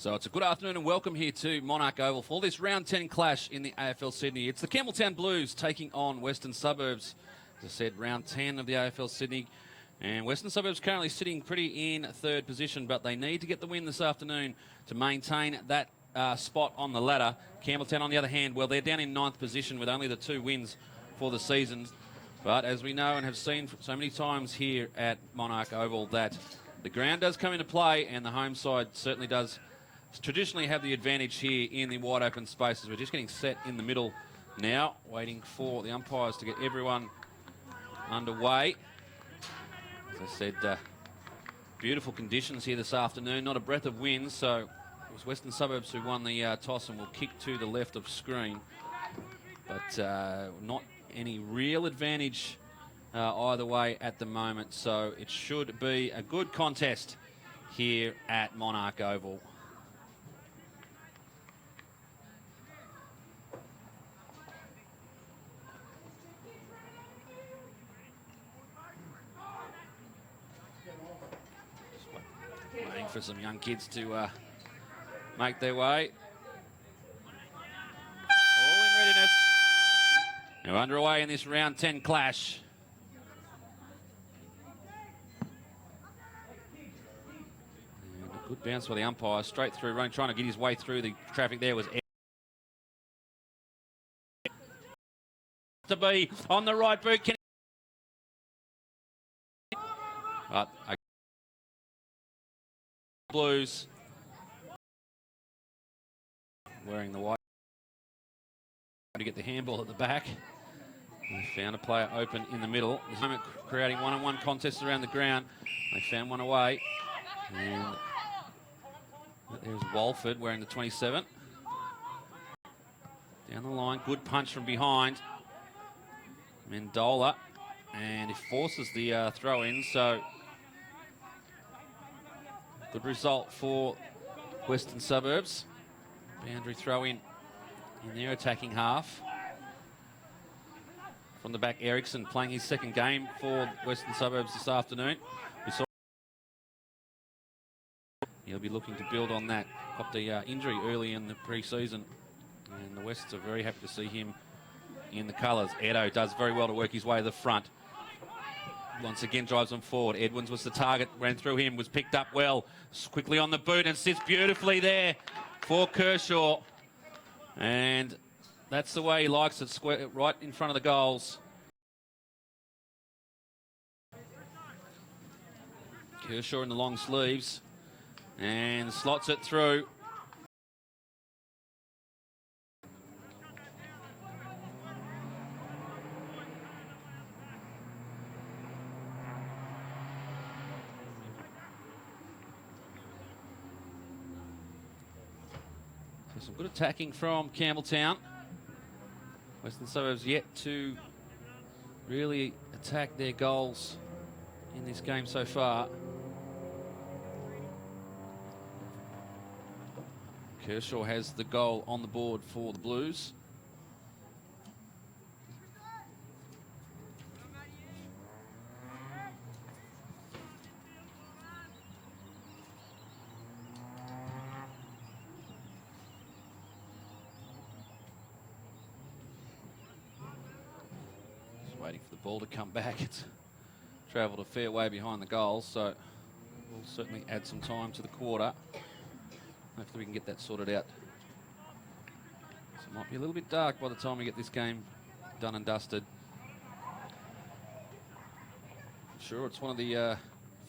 So it's a good afternoon and welcome here to Monarch Oval for this round 10 clash in the AFL Sydney. It's the Campbelltown Blues taking on Western Suburbs. As I said, round 10 of the AFL Sydney. And Western Suburbs currently sitting pretty in third position, but they need to get the win this afternoon to maintain that spot on the ladder. Campbelltown, on the other hand, well, they're down in ninth position with only the 2 wins for the season. But as we know and have seen so many times here at Monarch Oval, that the ground does come into play and the home side certainly does traditionally have the advantage here in the wide open spaces. We're just getting set in the middle now, waiting for the umpires to get everyone underway. As I said, beautiful conditions here this afternoon, not a breath of wind, so it was Western Suburbs who won the toss and will kick to the left of screen. But not any real advantage either way at the moment, so it should be a good contest here at Monarch Oval. Waiting for some young kids to make their way. All in readiness. Now underway in this round 10 clash. And a good bounce by the umpire, straight through, running, trying to get his way through the traffic there was to be on the right boot. But Blues wearing the white to get the handball at the back. They found a player open in the middle. This moment creating one-on-one contests around the ground. They found one away. And there's Walford wearing the 27. Down the line, good punch from behind. Mendola, and he forces the throw in, so good result for Western Suburbs. Boundary throw in their attacking half. From the back, Erickson playing his second game for Western Suburbs this afternoon. We saw he'll be looking to build on that. Got the injury early in the pre-season, and the Wests are very happy to see him in the colours. Edo does very well to work his way to the front. Once again drives them forward. Edwards was the target, ran through him, was picked up well. Quickly on the boot and sits beautifully there for Kershaw. And that's the way he likes it, square, right in front of the goals. Kershaw in the long sleeves and slots it through. Some good attacking from Campbelltown. Western Suburbs yet to really attack their goals in this game so far. Kershaw has the goal on the board for the Blues. Waiting for the ball to come back. It's travelled a fair way behind the goal, so we'll certainly add some time to the quarter. Hopefully we can get that sorted out. So it might be a little bit dark by the time we get this game done and dusted. I'm sure it's one of the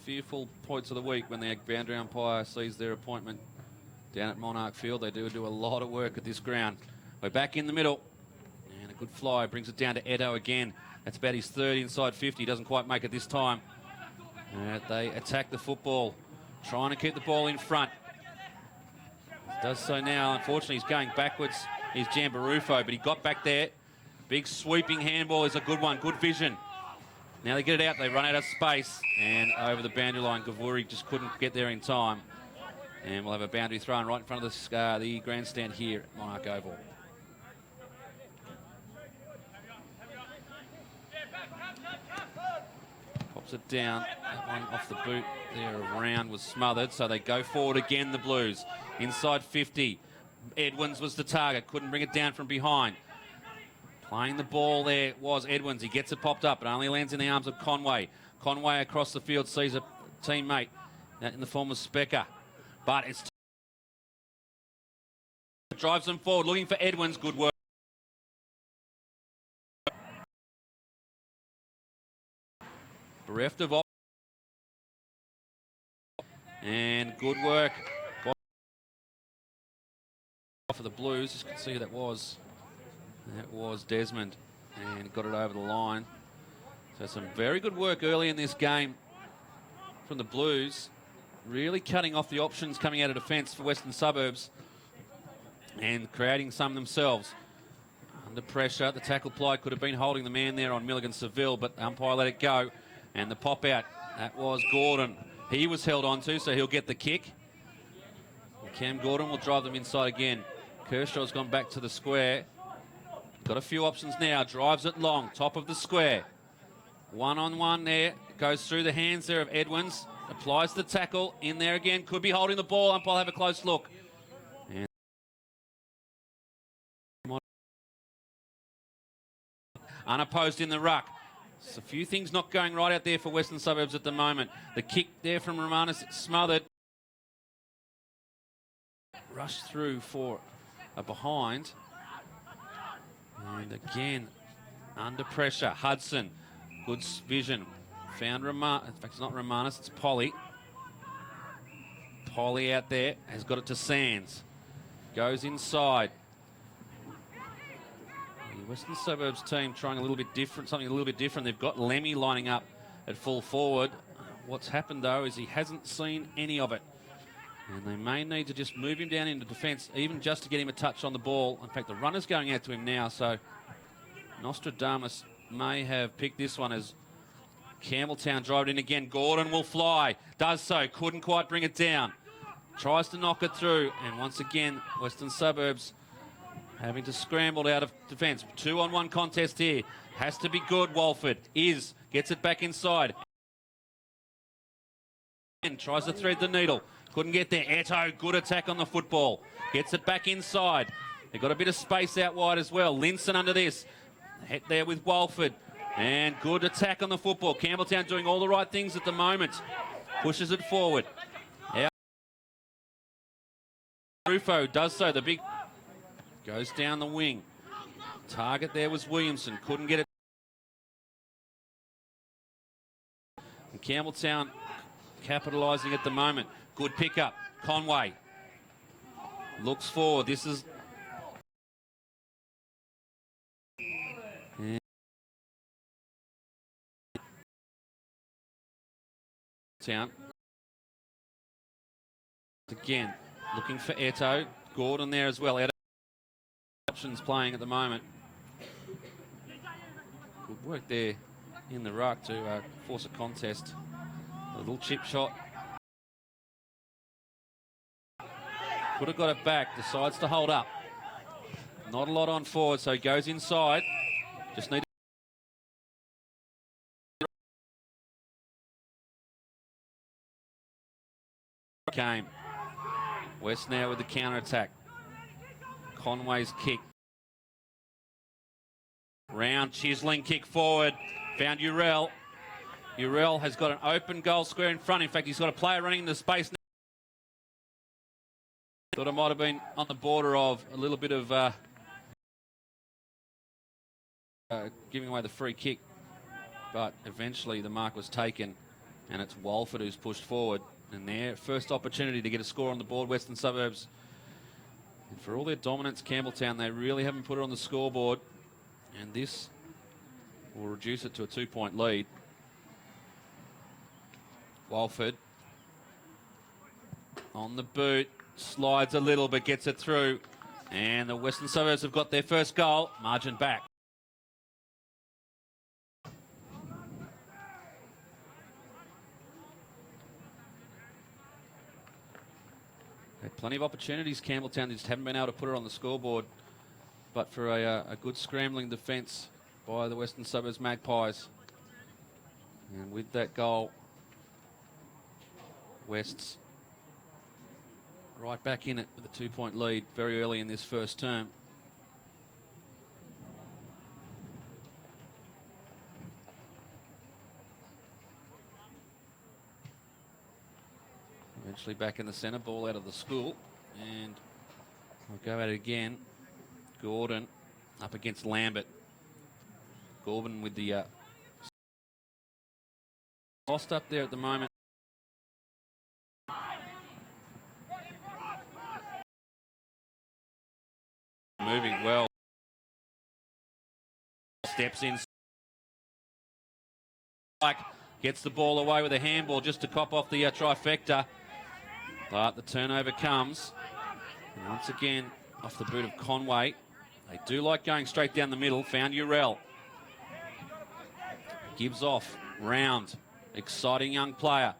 fearful points of the week when the boundary umpire sees their appointment down at Monarch Field. They do a lot of work at this ground. We're back in the middle, and a good fly brings it down to Edo again. That's about his third inside 50. Doesn't quite make it this time. They attack the football, trying to keep the ball in front. Does so now. Unfortunately, he's going backwards. He's Jambarufo, but he got back there. Big sweeping handball is a good one. Good vision. Now they get it out. They run out of space. And over the boundary line, Gavuri just couldn't get there in time. And we'll have a boundary thrown right in front of the grandstand here at Monarch Oval. drops it down. That one off the boot there around was smothered, so they go forward again, the Blues. Inside 50. Edwards was the target, couldn't bring it down from behind. Playing the ball there was Edwards. He gets it popped up, but only lands in the arms of Conway. Conway across the field sees a teammate in the form of Specker. But it's drives them forward, looking for Edwards. Good work. Bereft of and good work for the Blues. Just can see who that was. That was Desmond, and got it over the line. So some very good work early in this game from the Blues, really cutting off the options coming out of defence for Western Suburbs and creating some themselves. Under pressure, the tackle ply could have been holding the man there on Milligan Seville, but the umpire let it go. And the pop out, that was Gordon. He was held onto, so he'll get the kick. And Cam Gordon will drive them inside again. Kershaw's gone back to the square. Got a few options now, drives it long, top of the square. One-on-one there, goes through the hands there of Edwards. Applies the tackle, in there again, could be holding the ball. Umpire have a close look. And unopposed in the ruck. There's a few things not going right out there for Western Suburbs at the moment. The kick there from Romanis, smothered. Rushed through for a behind. And again, under pressure, Hudson, good vision. Found Romanis, in fact it's not Romanis, it's Polly. Polly out there, has got it to Sands. Goes inside. The Western Suburbs team trying a little bit different, something a little bit different. They've got Lemmy lining up at full forward. What's happened though is he hasn't seen any of it. And they may need to just move him down into defence, even just to get him a touch on the ball. In fact, the runner's going out to him now, so Nostradamus may have picked this one as Campbelltown drive it in again. Gordon will fly, does so, couldn't quite bring it down. Tries to knock it through, and once again, Western Suburbs having to scramble out of defence. 2-on-1 contest here. Has to be good, Walford. Gets it back inside. And tries to thread the needle. Couldn't get there. Eto, good attack on the football. Gets it back inside. They've got a bit of space out wide as well. Linson under this. Hit there with Walford. And good attack on the football. Campbelltown doing all the right things at the moment. Pushes it forward. Out. Rufo does so. The big goes down the wing. Target there was Williamson. Couldn't get it. And Campbelltown capitalising at the moment. Good pickup. Conway looks forward. This is Town. Again, looking for Eto. Gordon there as well. Eto options playing at the moment. Good work there in the ruck to force a contest. A little chip shot. Could have got it back. Decides to hold up. Not a lot on forward, so he goes inside. Just need came. West now with the counter attack. Conway's kick. Round chiseling kick forward. Found Urell. Urell has got an open goal square in front. In fact, he's got a player running into space. Thought it might have been on the border of a little bit of giving away the free kick. But eventually the mark was taken, and it's Walford who's pushed forward. And their first opportunity to get a score on the board, Western Suburbs. And for all their dominance, Campbelltown, they really haven't put it on the scoreboard. And this will reduce it to a 2-point lead. Walford on the boot, slides a little but gets it through. And the Western Suburbs have got their first goal, margin back. Had plenty of opportunities, Campbelltown, they just haven't been able to put it on the scoreboard. But for a good scrambling defence by the Western Suburbs Magpies. And with that goal, West's right back in it with a 2-point lead very early in this first term. Eventually back in the centre, ball out of the school, and we'll go at it again. Gordon up against Lambert. Gordon with the lost up there at the moment. Moving well. Steps in. Gets the ball away with a handball just to cop off the trifecta. But the turnover comes. And once again, off the boot of Conway. They do like going straight down the middle. Found Urell. Gives off. Round. Exciting young player.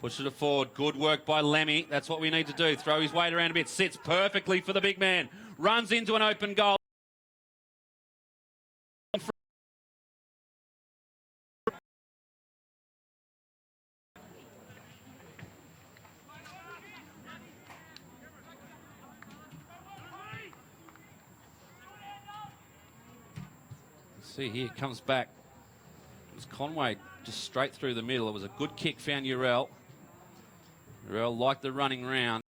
Pushes it forward. Good work by Lemmy. That's what we need to do. Throw his weight around a bit. Sits perfectly for the big man. Runs into an open goal. See here, comes back. It was Conway just straight through the middle. It was a good kick, found Urell. Urell liked the running round.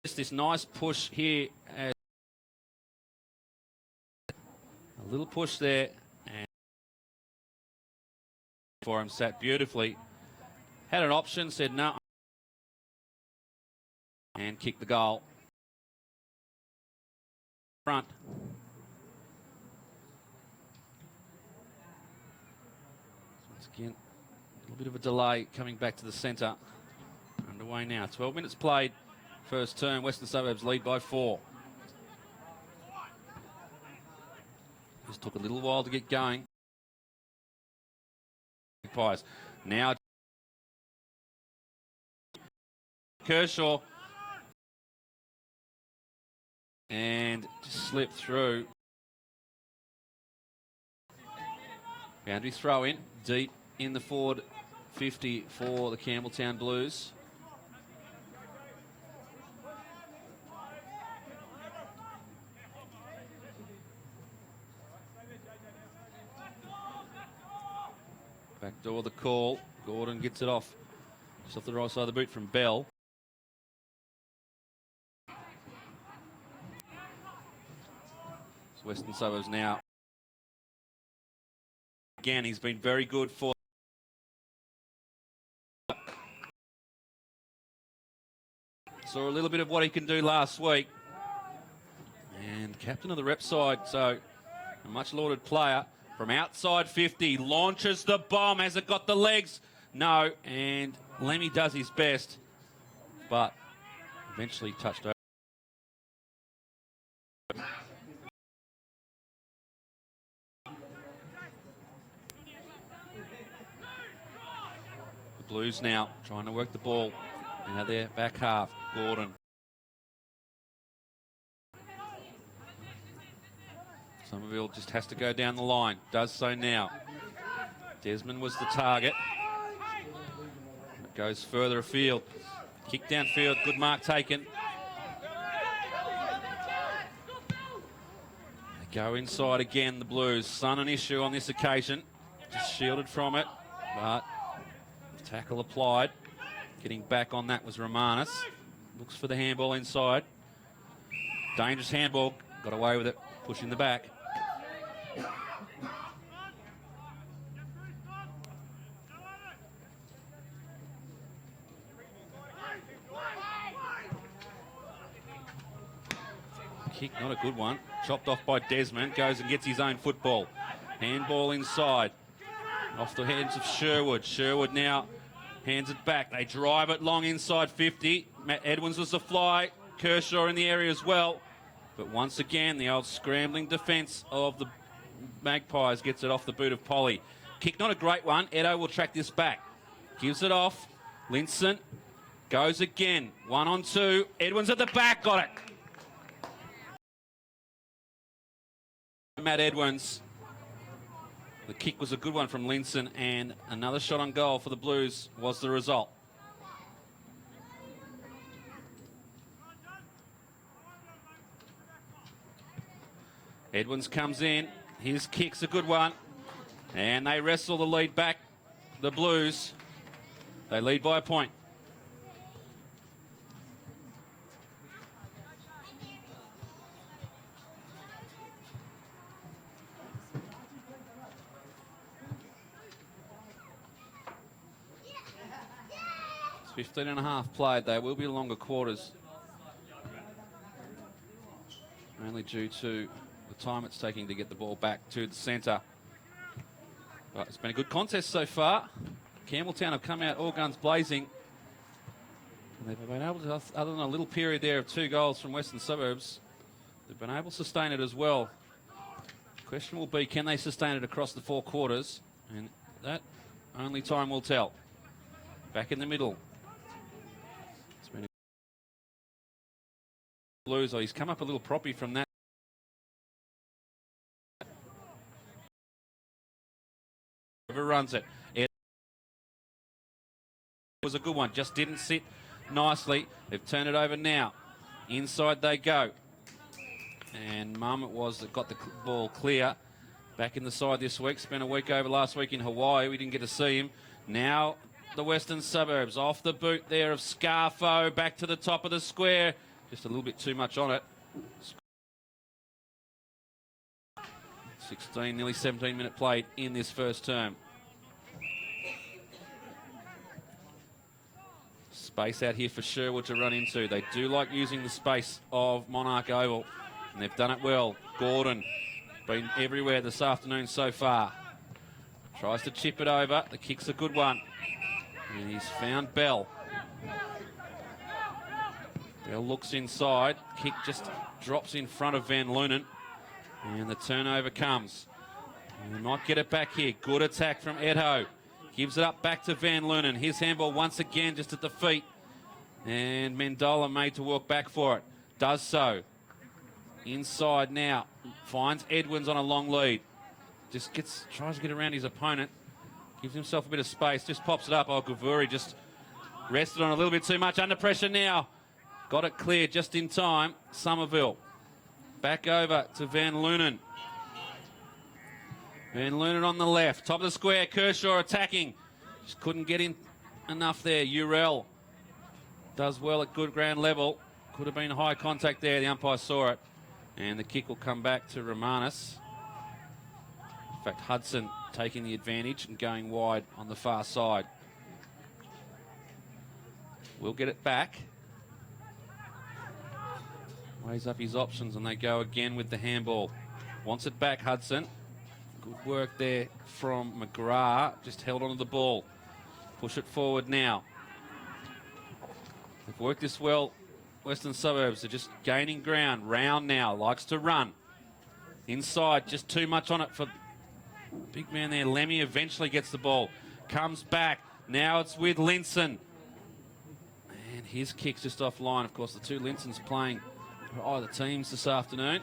Just this nice push here. A little push there. And for him, sat beautifully. Had an option, said no. And kicked the goal. Front. Again, a little bit of a delay coming back to the centre. Underway now. 12 minutes played. First term. Western Suburbs lead by 4. Just took a little while to get going. Magpies. Now Kershaw. And just slipped through. Boundary throw in. Deep in the forward 50 for the Campbelltown Blues. Backdoor the call. Gordon gets it off. Just off the right side of the boot from Bell. It's Western Suburbs now. Again, he's been very good for. Saw a little bit of what he can do last week. And captain of the rep side, so a much lauded player. From outside 50, launches the bomb. Has it got the legs? No, and Lemmy does his best, but eventually touched over. Blues now trying to work the ball. Now their back half. Gordon. Somerville just has to go down the line. Does so now. Desmond was the target. It goes further afield. Kick downfield. Good mark taken. They go inside again, the Blues. Sun an issue on this occasion. Just shielded from it, but tackle applied. Getting back on that was Romanis. Looks for the handball inside. Dangerous handball. Got away with it. Pushing the back. Kick, not a good one. Chopped off by Desmond. Goes and gets his own football. Handball inside. Off the hands of Sherwood. Sherwood now hands it back. They drive it long inside 50. Matt Edwards was the fly. Kershaw in the area as well. But once again, the old scrambling defence of the Magpies gets it off the boot of Polly. Kick, not a great one. Edo will track this back. Gives it off. Linson goes again. 1 on 2. Edwards at the back. Got it. Matt Edwards. The kick was a good one from Linson, and another shot on goal for the Blues was the result. Edwards comes in. His kick's a good one. And they wrestle the lead back. The Blues, they lead by a point. It's 15 and a half played. They will be longer quarters. Mainly due to the time it's taking to get the ball back to the centre. But it's been a good contest so far. Campbelltown have come out all guns blazing. And they've been able to, other than a little period there of 2 goals from Western Suburbs, they've been able to sustain it as well. The question will be, can they sustain it across the 4 quarters? And that only time will tell. Back in the middle. It's been a Blues. Oh, he's come up a little proppy from that. Runs it. It was a good one, just didn't sit nicely. They've turned it over now. Inside they go. And Mum it was that got the ball clear. Back in the side this week. Spent a week over last week in Hawaii. We didn't get to see him. Now the Western Suburbs off the boot there of Scarfo. Back to the top of the square. Just a little bit too much on it. 16, nearly 17 minute played in this first term. Space out here for Sherwood to run into. They do like using the space of Monarch Oval, and they've done it well. Gordon, been everywhere this afternoon so far. Tries to chip it over. The kick's a good one. And he's found Bell. Bell looks inside. Kick just drops in front of Van Lunen. And the turnover comes. And they might get it back here. Good attack from Edho. Gives it up back to Van Lunen. His handball once again just at the feet. And Mendola made to walk back for it. Does so. Inside now. Finds Edwards on a long lead. Just tries to get around his opponent. Gives himself a bit of space. Just pops it up. Oh, Gavuri just rested on a little bit too much. Under pressure now. Got it clear just in time. Somerville. Back over to Van Lunen. Van Lunen on the left. Top of the square. Kershaw attacking. Just couldn't get in enough there. Urell does well at good ground level. Could have been high contact there. The umpire saw it. And the kick will come back to Romanis. In fact, Hudson taking the advantage and going wide on the far side. We'll get it back. Weighs up his options and they go again with the handball. Wants it back, Hudson. Good work there from McGrath. Just held onto the ball. Push it forward now. They've worked this well. Western Suburbs are just gaining ground. Round now. Likes to run. Inside. Just too much on it for big man there. Lemmy eventually gets the ball. Comes back. Now it's with Linson. And his kick's just offline. Of course, the two Linsons playing for either teams this afternoon.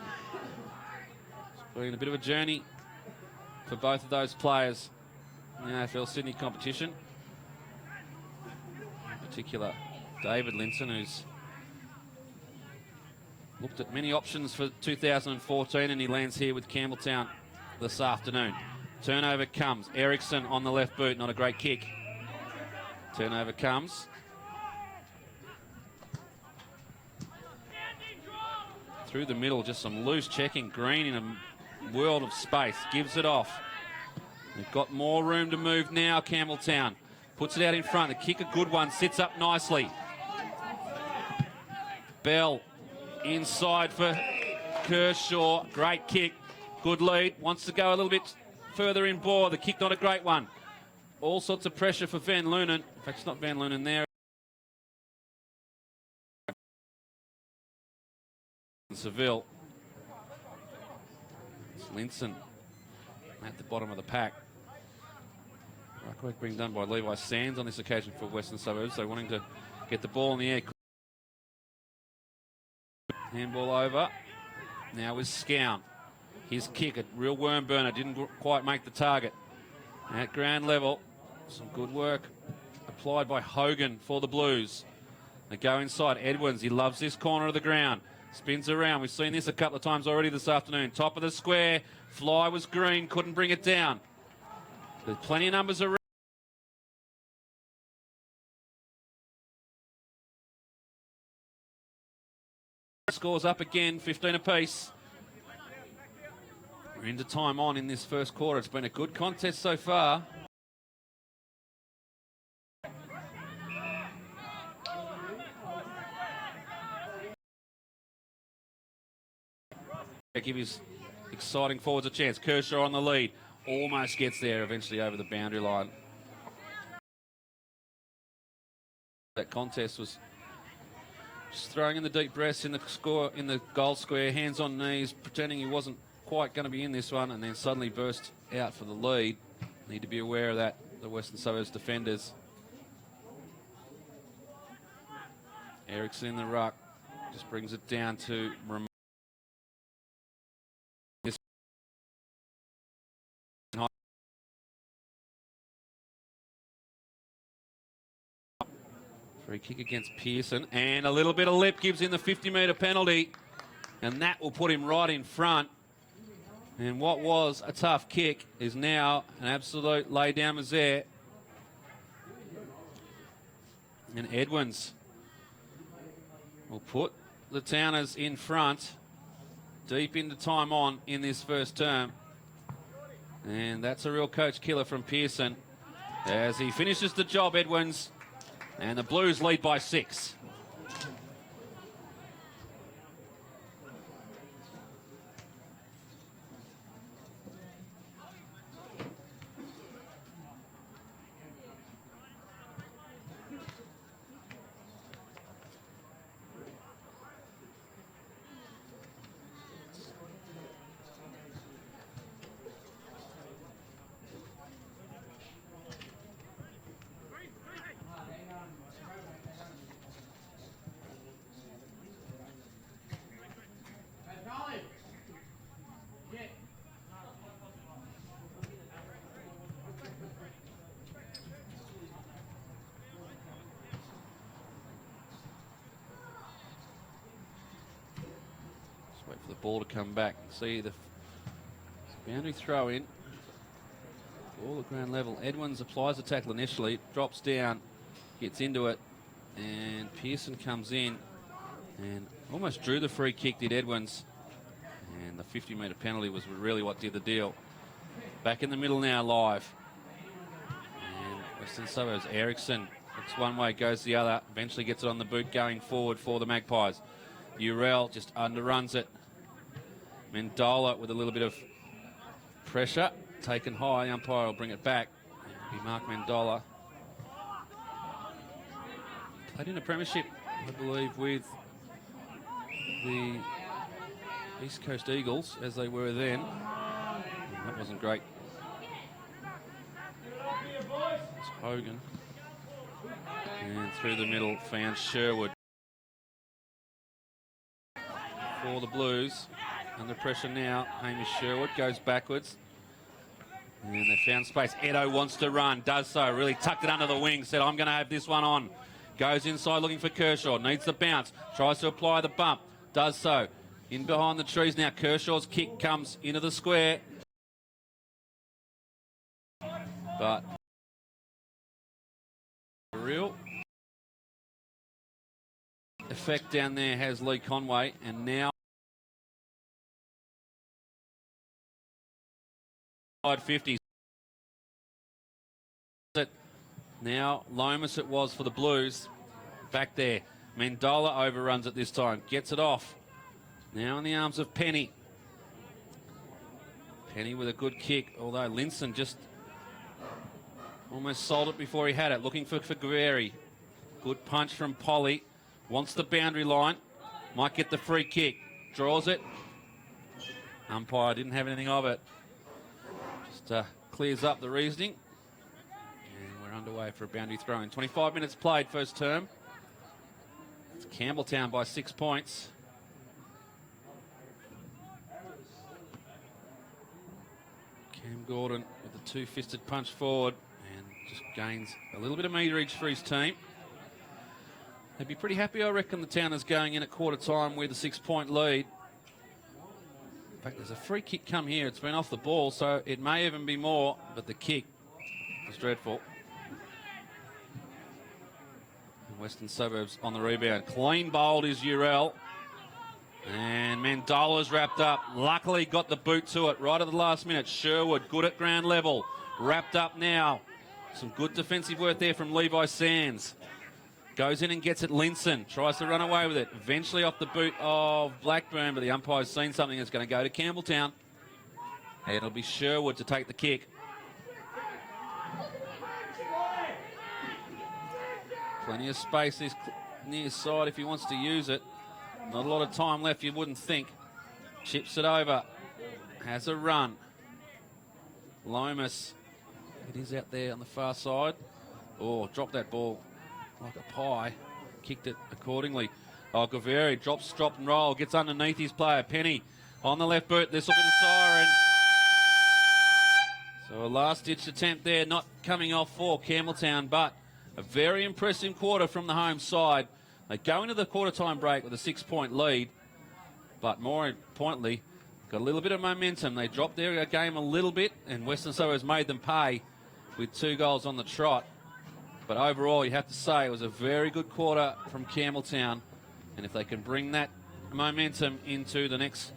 It's been a bit of a journey for both of those players in the AFL Sydney competition. In particular, David Linson, who's looked at many options for 2014, and he lands here with Campbelltown this afternoon. Turnover comes. Eriksson on the left boot, not a great kick. Turnover comes. Through the middle, just some loose checking. Green in a world of space. Gives it off. They've got more room to move now, Campbelltown. Puts it out in front. The kick, a good one. Sits up nicely. Bell inside for Kershaw. Great kick. Good lead. Wants to go a little bit further in bore. The kick, not a great one. All sorts of pressure for Van Lunen. In fact, it's not Van Lunen there. Seville. It's Linson at the bottom of the pack. Right work being done by Levi Sands on this occasion for Western Suburbs. So wanting to get the ball in the air. Handball over. Now is Scown. His kick, a real worm burner, didn't quite make the target. At ground level, some good work applied by Hogan for the Blues. They go inside. Edwards, he loves this corner of the ground. Spins around. We've seen this a couple of times already this afternoon. Top of the square. Fly was green, couldn't bring it down. There's plenty of numbers around. Scores up again, 15 apiece. We're into time on in this first quarter. It's been a good contest so far. Give his exciting forwards a chance. Kershaw on the lead. Almost gets there, eventually over the boundary line. That contest was just throwing in the deep breaths in the goal square, hands on knees, pretending he wasn't quite going to be in this one, and then suddenly burst out for the lead. Need to be aware of that, the Western Suburbs defenders. Ericsson in the ruck, just brings it down to free kick against Pearson, and a little bit of lip gives in the 50-metre penalty, and that will put him right in front. And what was a tough kick is now an absolute lay-down misère. And Edwards will put the Towners in front deep into time on in this first term. And that's a real coach killer from Pearson as he finishes the job, Edwards. And the Blues lead by 6. Wait for the ball to come back. See the boundary throw in. Ball at ground level. Edwards applies the tackle initially, drops down, gets into it, and Pearson comes in and almost drew the free kick, did Edwards. And the 50-metre penalty was really what did the deal. Back in the middle now, live. And Western Suburbs, Ericsson looks one way, goes the other, eventually gets it on the boot going forward for the Magpies. Urell just underruns it. Mendola with a little bit of pressure, taken high. Umpire will bring it back. It'll be Mark Mendola. Played in a premiership, I believe, with the East Coast Eagles, as they were then. That wasn't great. It's Hogan. And through the middle, found Sherwood. For the Blues, under pressure now. Hamish Sherwood goes backwards, and they found space. Edo wants to run, does so, really tucked it under the wing, said I'm going to have this one on. Goes inside looking for Kershaw, needs the bounce, tries to apply the bump, does so. In behind the trees now, Kershaw's kick comes into the square, but real effect down there has Lee Conway, and now 50. Now Lomas it was for the Blues. Back there. Mendola overruns it this time. Gets it off. Now in the arms of Penny. Penny with a good kick, although Linson just almost sold it before he had it. Looking for Guerrieri. Good punch from Polly. Wants the boundary line. Might get the free kick. Draws it. Umpire didn't have anything of it. Just clears up the reasoning. And we're underway for a boundary throw in. 25 minutes played, first term. It's Campbelltown by 6 points. Cam Gordon with the two-fisted punch forward and just gains a little bit of meterage for his team. They'd be pretty happy, I reckon, the Towners going in at quarter time with a 6-point lead. In fact, there's a free kick come here. It's been off the ball, so it may even be more, but the kick was dreadful. And Western Suburbs on the rebound. Clean bowled is Urell. And Mandola's wrapped up. Luckily got the boot to it right at the last minute. Sherwood, good at ground level. Wrapped up now. Some good defensive work there from Levi Sands. Goes in and gets it. Linson tries to run away with it. Eventually off the boot of Blackburn, but the umpire's seen something that's going to go to Campbelltown. And it'll be Sherwood to take the kick. Plenty of space this near side if he wants to use it. Not a lot of time left, you wouldn't think. Chips it over. Has a run. Lomas. It is out there on the far side. Oh, dropped that ball like a pie. Kicked it accordingly. Oh, Gaveri drops, drop and roll. Gets underneath his player. Penny on the left boot. This will be the siren. So a last-ditch attempt there, not coming off for Campbelltown, but a very impressive quarter from the home side. They go into the quarter-time break with a 6-point lead, but more importantly, got a little bit of momentum. They dropped their game a little bit, and Western Suburbs made them pay with 2 goals on the trot. But overall, you have to say it was a very good quarter from Campbelltown, and if they can bring that momentum into the next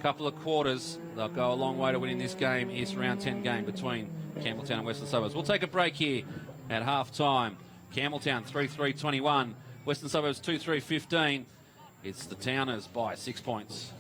couple of quarters, they'll go a long way to winning this game. It's round 10 game between Campbelltown and Western Suburbs. We'll take a break here at half-time. Campbelltown 3-3-21. Western Suburbs 2-3-15. It's the Towners by 6 points.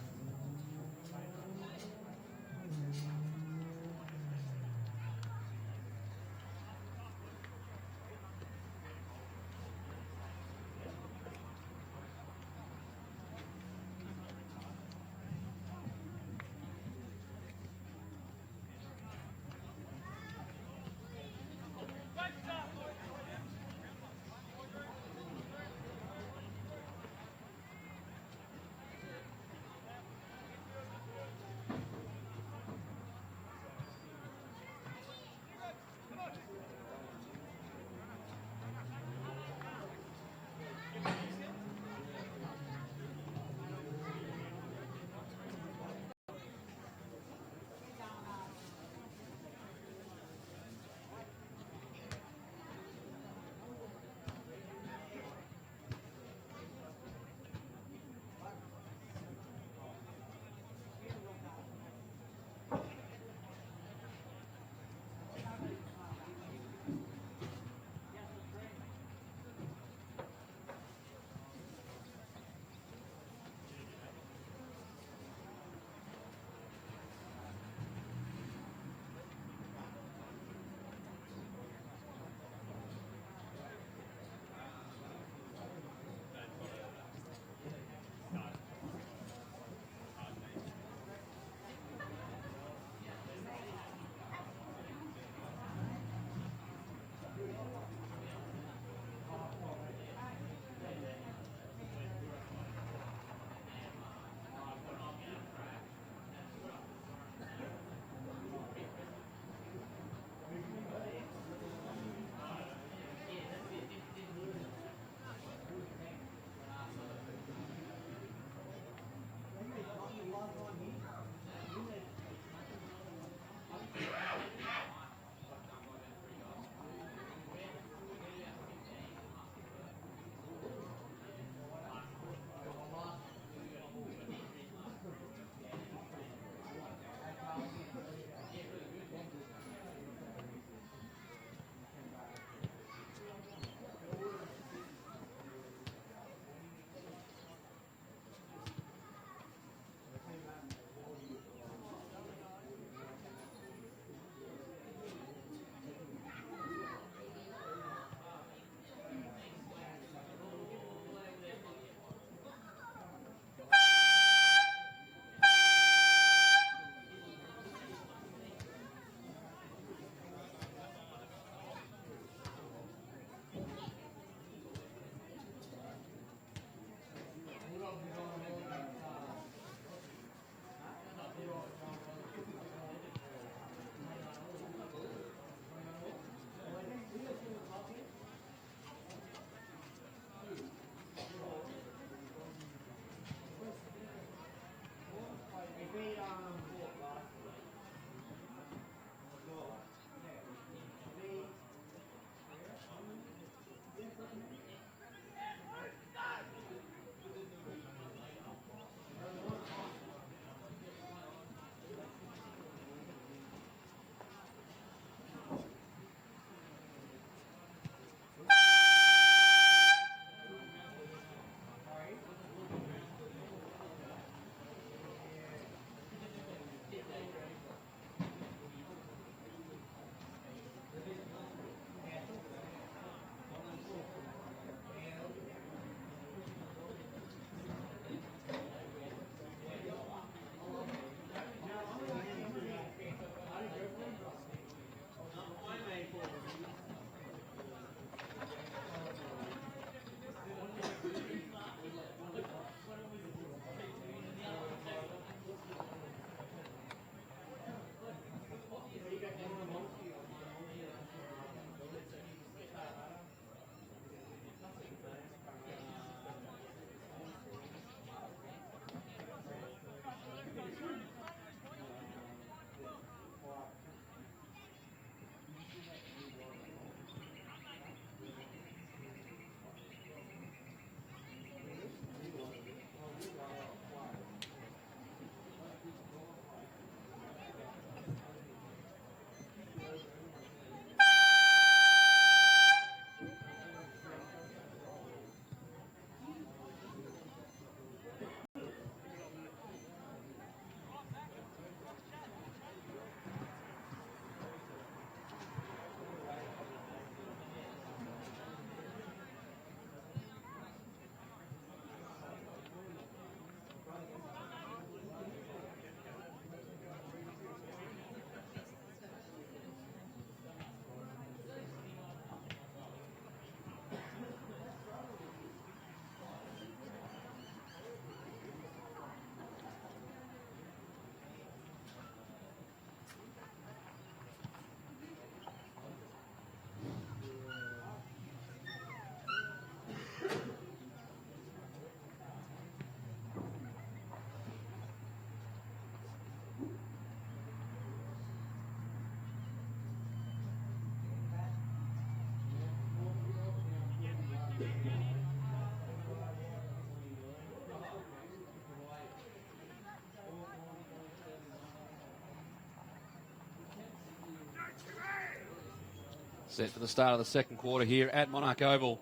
Set for the start of the second quarter here at Monarch Oval,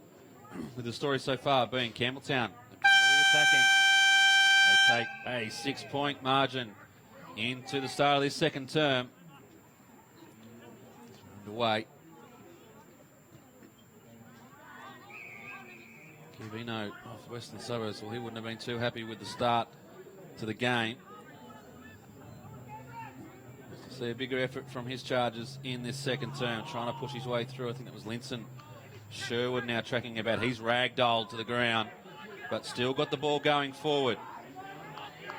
with the story so far being Campbelltown attacking. They take a 6-point margin into the start of this second term. Underway. Kivino of Western Suburbs, well, he wouldn't have been too happy with the start to the game. See a bigger effort from his charges in this second term, trying to push his way through. I think that was Linson. Sherwood now tracking about. He's ragdolled to the ground, but still got the ball going forward.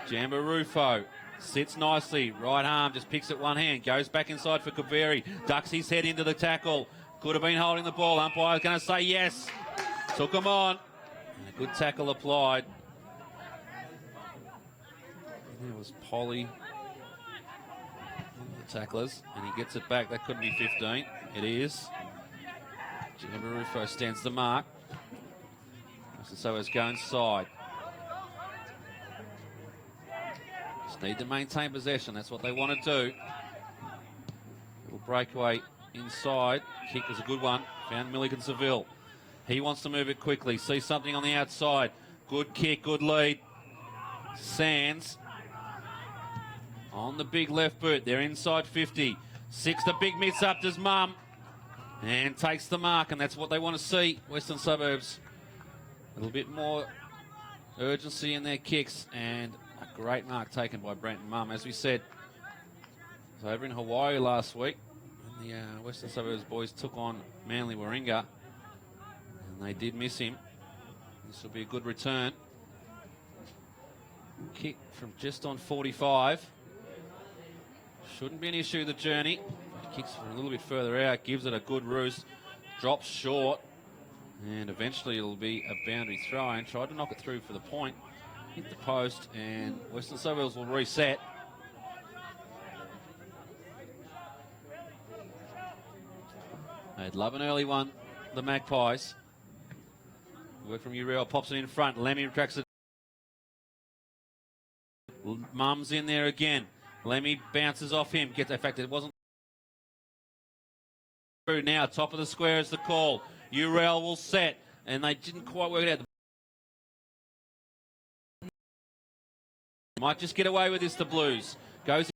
Jambarufo sits nicely. Right arm just picks it one hand. Goes back inside for Kaveri. Ducks his head into the tackle. Could have been holding the ball. Umpire's going to say yes. Took him on. And a good tackle applied. There was Polly. Tacklers, and he gets it back. That couldn't be 15. It is. Jambarufo stands the mark. So it's going inside. Just need to maintain possession. That's what they want to do. Little breakaway inside. Kick is a good one. Found Milligan Seville. He wants to move it quickly. See something on the outside. Good kick, good lead. Sands. On the big left boot, they're inside 50. Six, the big miss up to Mum. And takes the mark, and that's what they want to see. Western Suburbs, a little bit more urgency in their kicks, and a great mark taken by Brenton Mum. As we said, it was over in Hawaii last week, when the Western Suburbs boys took on Manly Warringah, and they did miss him. This will be a good return. Kick from just on 45. Shouldn't be an issue, the journey. Kicks from a little bit further out, gives it a good roost, drops short, and eventually it'll be a boundary throw-in. Tried to knock it through for the point, hit the post, and Western Suburbs will reset. They'd love an early one, the Magpies. Work from Uriel, pops it in front. Lemmy tracks it. Mum's in there again. Lemmy bounces off him. Gets, in fact, it wasn't through now. Top of the square is the call. Uriel will set, and they didn't quite work it out. Might just get away with this, the Blues. Goes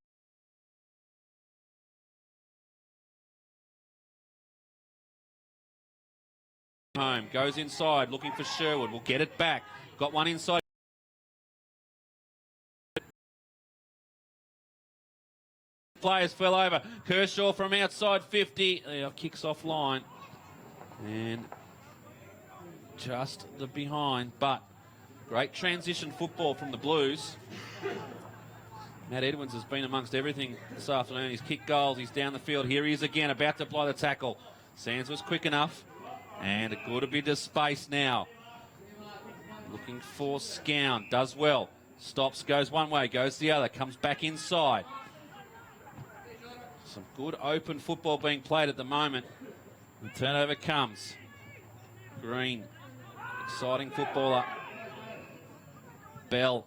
home. Goes inside, looking for Sherwood. Will get it back. Got one inside. Players fell over. Kershaw from outside 50. Kicks offline. And just the behind, but great transition football from the Blues. Matt Edwards has been amongst everything this afternoon. He's kicked goals. He's down the field. Here he is again, about to apply the tackle. Sands was quick enough. And a good bit of space now. Looking for Scown. Does well. Stops, goes one way, goes the other. Comes back inside. Some good open football being played at the moment. The turnover comes. Green, exciting footballer. Bell.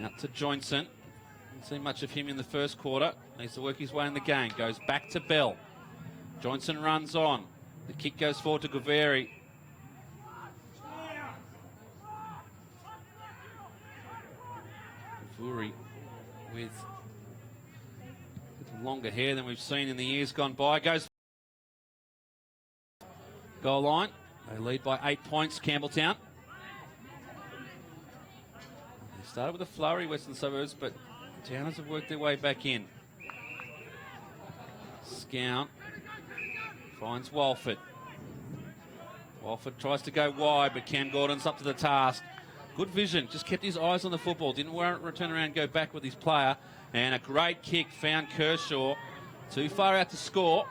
Out to Johnson. Didn't see much of him in the first quarter. Needs to work his way in the game. Goes back to Bell. Johnson runs on. The kick goes forward to Gaveri. Gaveri with longer hair than we've seen in the years gone by. Goes goal line. They lead by 8 points, Campbelltown. They started with a flurry, Western Suburbs, but Towners have worked their way back in. Scown finds Walford. Walford tries to go wide, but Cam Gordon's up to the task. Good vision, just kept his eyes on the football. Didn't return around and go back with his player. And a great kick found Kershaw. Too far out to score.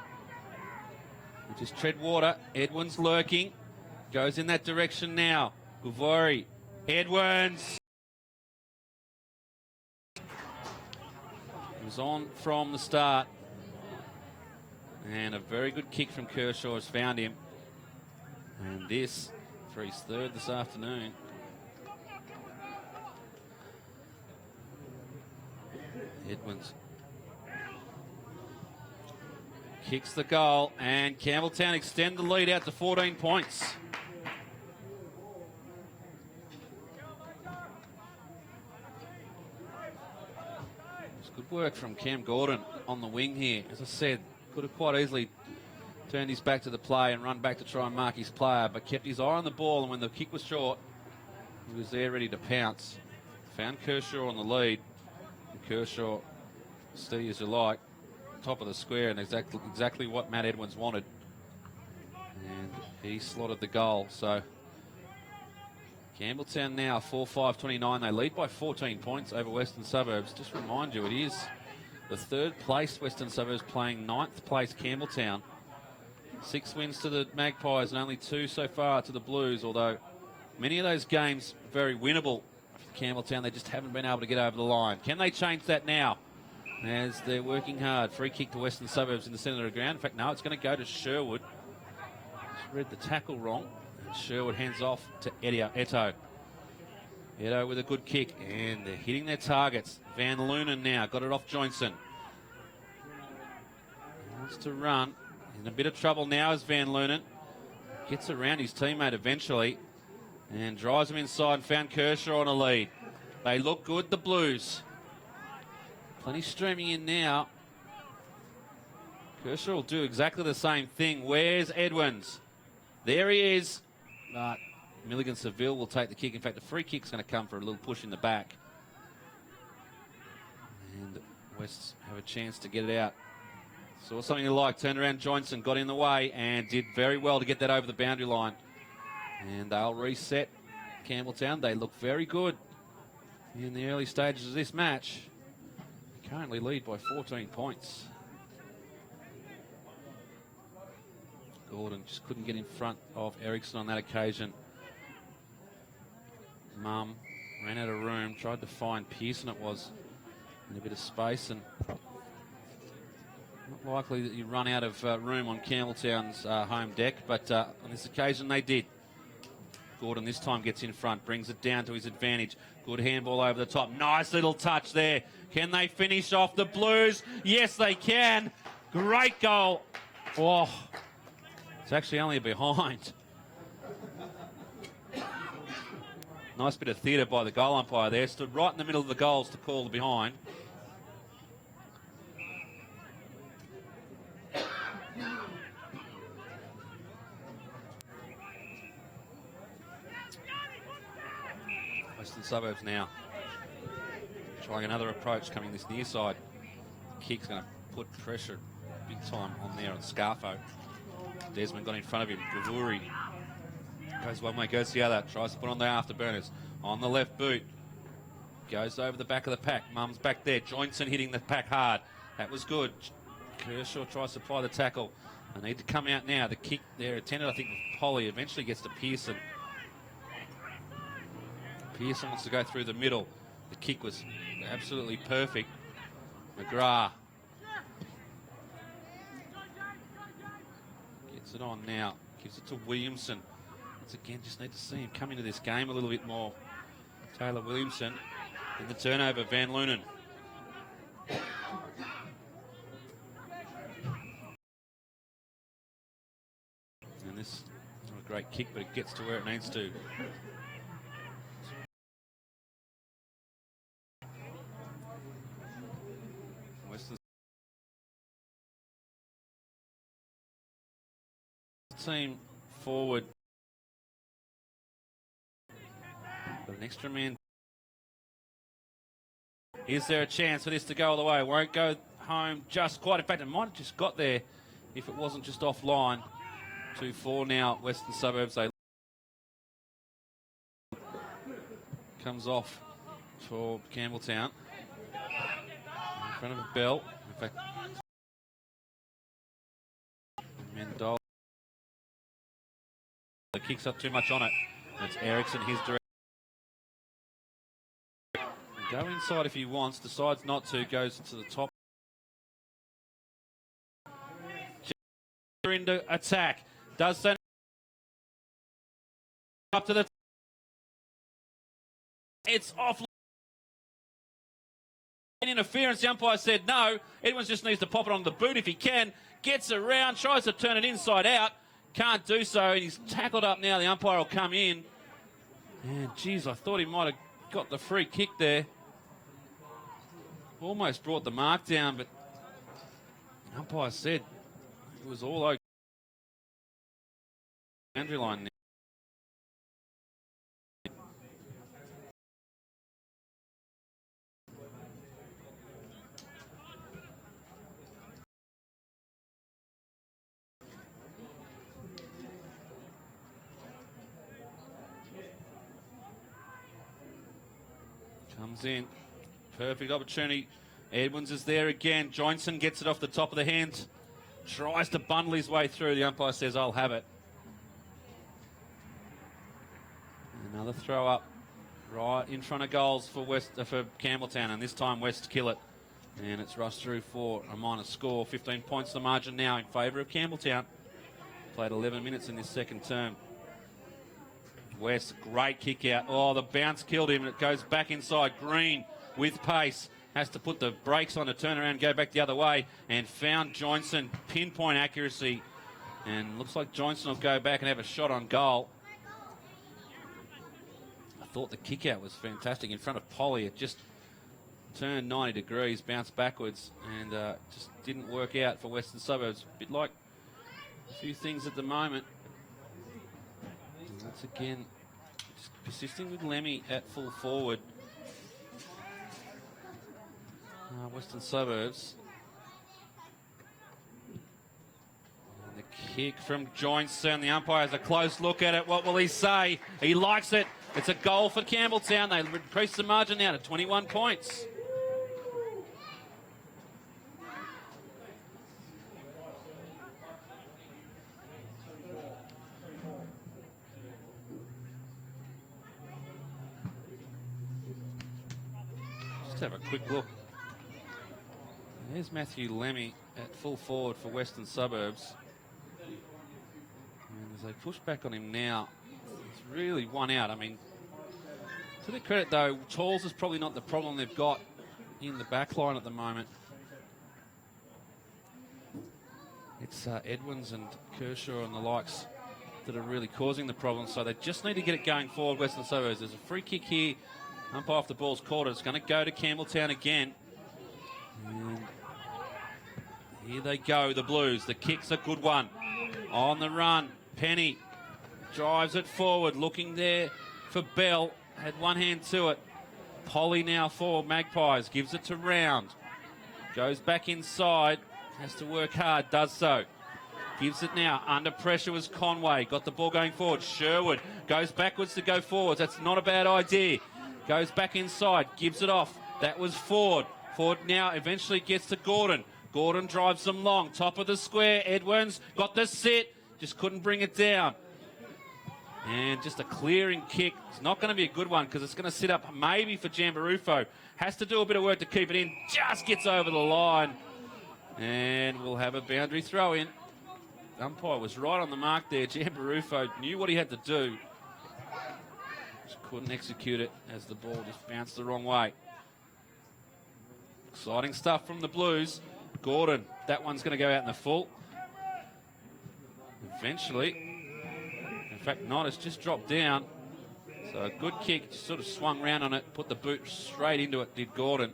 Just tread water. Edwin's lurking. Goes in that direction now. Guvori. Edwins. Was on from the start. And a very good kick from Kershaw has found him. And this for his third this afternoon. Edwins. Kicks the goal, and Campbelltown extend the lead out to 14 points. It's good work from Cam Gordon on the wing here. As I said, could have quite easily turned his back to the play and run back to try and mark his player, but kept his eye on the ball, and when the kick was short, he was there ready to pounce. Found Kershaw on the lead. And Kershaw, steady as you like, top of the square, and exactly what Matt Edwards wanted. And he slotted the goal. So Campbelltown now 4-5-29. They lead by 14 points over Western Suburbs. Just remind you, it is the third place Western Suburbs playing ninth place Campbelltown. 6 wins to the Magpies and only 2 so far to the Blues, although many of those games very winnable for Campbelltown. They just haven't been able to get over the line. Can they change that now? As they're working hard. Free kick to Western Suburbs in the centre of the ground. In fact, no, it's going to go to Sherwood. Just read the tackle wrong. And Sherwood hands off to Eto. Eto with a good kick. And they're hitting their targets. Van Lunen now. Got it off Joinson. He wants to run. In a bit of trouble now is Van Lunen. Gets around his teammate eventually. And drives him inside and found Kershaw on a lead. They look good, the Blues. Plenty streaming in now. Kershaw will do exactly the same thing. Where's Edwins? There he is. But Milligan Seville will take the kick. In fact, the free kick's going to come for a little push in the back. And Wests have a chance to get it out. Saw something you like. Turned around Johnson, got in the way, and did very well to get that over the boundary line. And they'll reset Campbelltown. They look very good in the early stages of this match. Currently lead by 14 points. Gordon just couldn't get in front of Ericsson on that occasion. Mum ran out of room, tried to find Pearson, it was, in a bit of space, and not likely that you run out of room on Campbelltown's home deck, but on this occasion they did. Gordon this time gets in front, brings it down to his advantage. Good handball over the top. Nice little touch there. Can they finish off the Blues? Yes, they can. Great goal. Oh, it's actually only a behind. Nice bit of theatre by the goal umpire there. Stood right in the middle of the goals to call the behind. Western Suburbs now trying another approach coming this near side. Kick's going to put pressure big time on there on Scarfo. Desmond got in front of him. Gravuri goes one way, goes the other. Tries to put on the afterburners. On the left boot. Goes over the back of the pack. Mum's back there. Joinson hitting the pack hard. That was good. Kershaw tries to apply the tackle. They need to come out now. The kick there attended, I think, with Polly. Eventually gets to Pearson. Pearson wants to go through the middle. The kick was absolutely perfect. McGrath gets it on now. Gives it to Williamson. Once again, just need to see him come into this game a little bit more. Taylor Williamson in the turnover. Van Lunen. And this is not a great kick, but it gets to where it needs to. Western team forward. Got an extra man. Is there a chance for this to go all the way? Won't go home just quite. In fact, it might have just got there if it wasn't just offline. 2-4 now, Western Suburbs. They comes off for Campbelltown. In front of a bell. In fact, Mendola. The kick's up too much on it. It's Ericsson, his direct. Go inside if he wants, decides not to, goes to the top. Into attack. Does send up to the. It's off. Interference. The umpire said no. Edwards just needs to pop it on the boot if he can. gets around, tries to turn it inside out. Can't do so. He's tackled up now. The umpire will come in. And, geez, I thought he might have got the free kick there. Almost brought the mark down, but the umpire said it was all okay. Boundary line now. Comes in. Perfect opportunity. Edwards is there again. Johnson gets it off the top of the hand. Tries to bundle his way through. The umpire says, I'll have it. Another throw up right in front of goals for Campbelltown, and this time West kill it. And it's rushed through for a minor score. 15 points the margin now in favour of Campbelltown. Played 11 minutes in this second term. West, great kick out. Oh, the bounce killed him, and it goes back inside. Green with pace. Has to put the brakes on to turn around and go back the other way. And found Johnson. Pinpoint accuracy. And looks like Johnson will go back and have a shot on goal. I thought the kick out was fantastic in front of Polly. It just turned 90 degrees, bounced backwards, and just didn't work out for Western Suburbs. A bit like a few things at the moment. Once again, just persisting with Lemmy at full forward. Western Suburbs. And the kick from Johnson. The umpire has a close look at it. What will he say? He likes it. It's a goal for Campbelltown. They increase the margin now to 21 points. Have a quick look. There's Matthew Lemmy at full forward for Western Suburbs. And as they push back on him now, it's really one out. I mean, to their credit though, Talls is probably not the problem they've got in the back line at the moment. It's Edwins and Kershaw and the likes that are really causing the problem, so they just need to get it going forward, Western Suburbs. There's a free kick here. Umpire off the ball's caught it. It's going to go to Campbelltown again. And here they go, the Blues. The kick's a good one. On the run, Penny drives it forward, looking there for Bell. Had one hand to it. Polly now for Magpies. Gives it to Round. Goes back inside. Has to work hard. Does so. Gives it now. Under pressure was Conway. Got the ball going forward. Sherwood goes backwards to go forwards. That's not a bad idea. Goes back inside, gives it off. That was Ford. Ford now eventually gets to Gordon. Gordon drives them long. Top of the square. Edwards got the sit. Just couldn't bring it down. And just a clearing kick. It's not going to be a good one because it's going to sit up maybe for Jambarufo. Has to do a bit of work to keep it in. Just gets over the line. And we'll have a boundary throw in. The umpire was right on the mark there. Jambarufo knew what he had to do. Couldn't execute it as the ball just bounced the wrong way. Exciting stuff from the Blues. Gordon, that one's going to go out in the full. Eventually, in fact not, it's just dropped down. So a good kick, just sort of swung round on it, put the boot straight into it, did Gordon.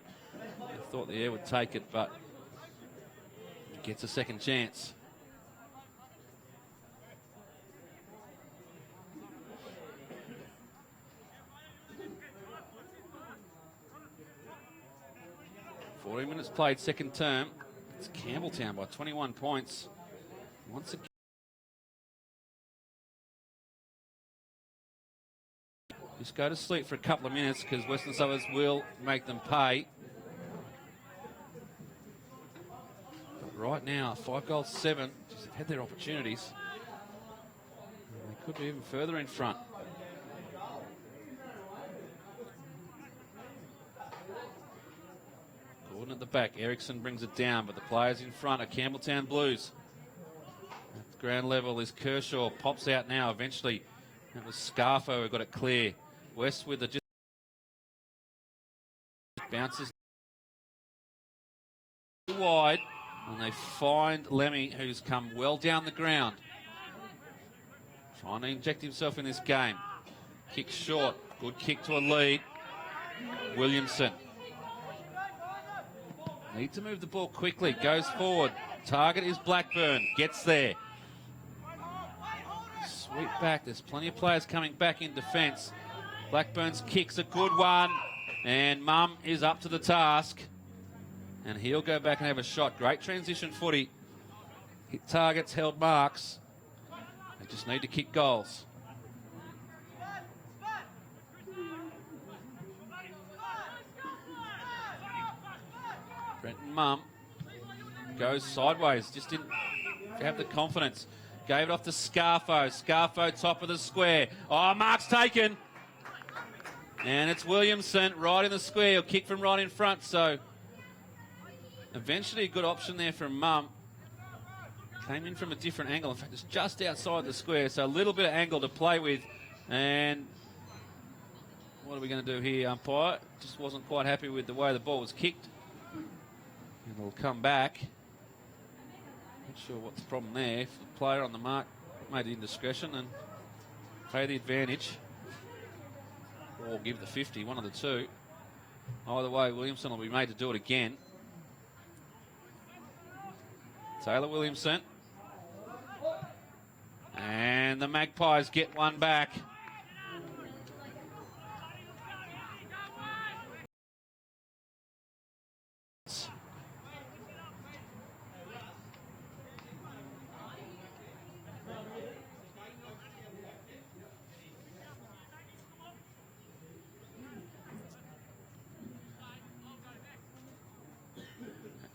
I thought the air would take it, but gets a second chance. Minutes played, second term. It's Campbelltown by 21 points. Once again, just go to sleep for a couple of minutes because Western Suburbs will make them pay. But right now, 5 goals, 7. Just had their opportunities. And they could be even further in front. At the back, Erickson brings it down, but the players in front are Campbelltown Blues. At the ground level is Kershaw, pops out now eventually. It was Scarfo who got it clear. West with the just bounces wide. And they find Lemmy, who's come well down the ground. Trying to inject himself in this game. Kick short. Good kick to a lead. Williamson. Need to move the ball quickly. Goes forward. Target is Blackburn. Gets there. Sweep back. There's plenty of players coming back in defence. Blackburn's kick's a good one. And Mum is up to the task. And he'll go back and have a shot. Great transition footy. Hit targets, held marks. They just need to kick goals. Brenton Mum goes sideways. Just didn't have the confidence. Gave it off to Scarfo. Scarfo top of the square. Oh, mark's taken. And it's Williamson right in the square. He'll kick from right in front. So eventually a good option there from Mum. Came in from a different angle. In fact, it's just outside the square. So a little bit of angle to play with. And what are we going to do here, umpire? Just wasn't quite happy with the way the ball was kicked. And it'll come back. Not sure what's the problem there. If the player on the mark made the indiscretion and pay the advantage. Or give the 50, one of the two. Either way, Williamson will be made to do it again. Taylor Williamson. And the Magpies get one back.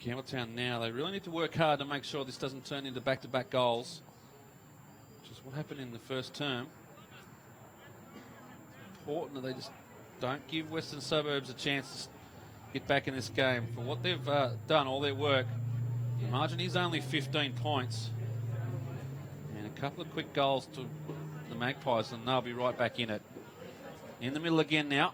Campbelltown now, they really need to work hard to make sure this doesn't turn into back-to-back goals, which is what happened in the first term. Important that they just don't give Western Suburbs a chance to get back in this game. For what they've done, all their work, the margin is only 15 points. And a couple of quick goals to the Magpies, and they'll be right back in it. In the middle again now.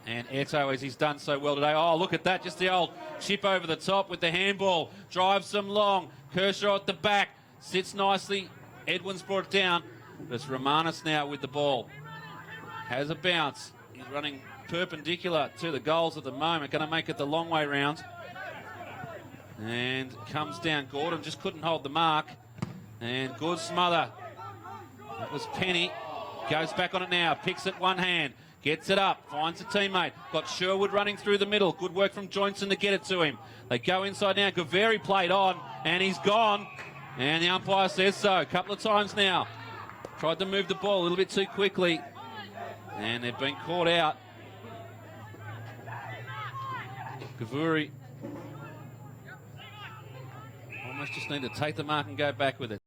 And Eto, as he's done so well today. Oh, look at that. Just the old chip over the top with the handball. Drives them long. Kershaw at the back. Sits nicely. Edwin's brought it down. But it's Romanis now with the ball. Has a bounce. He's running perpendicular to the goals at the moment. Going to make it the long way round. And comes down. Gordon just couldn't hold the mark. And good smother. That was Penny. Goes back on it now. Picks it one hand. Gets it up, finds a teammate. Got Sherwood running through the middle. Good work from Johnson to get it to him. They go inside now. Gaveri played on, and he's gone. And the umpire says so. A couple of times now. Tried to move the ball a little bit too quickly. And they've been caught out. Gaveri almost just need to take the mark and go back with it.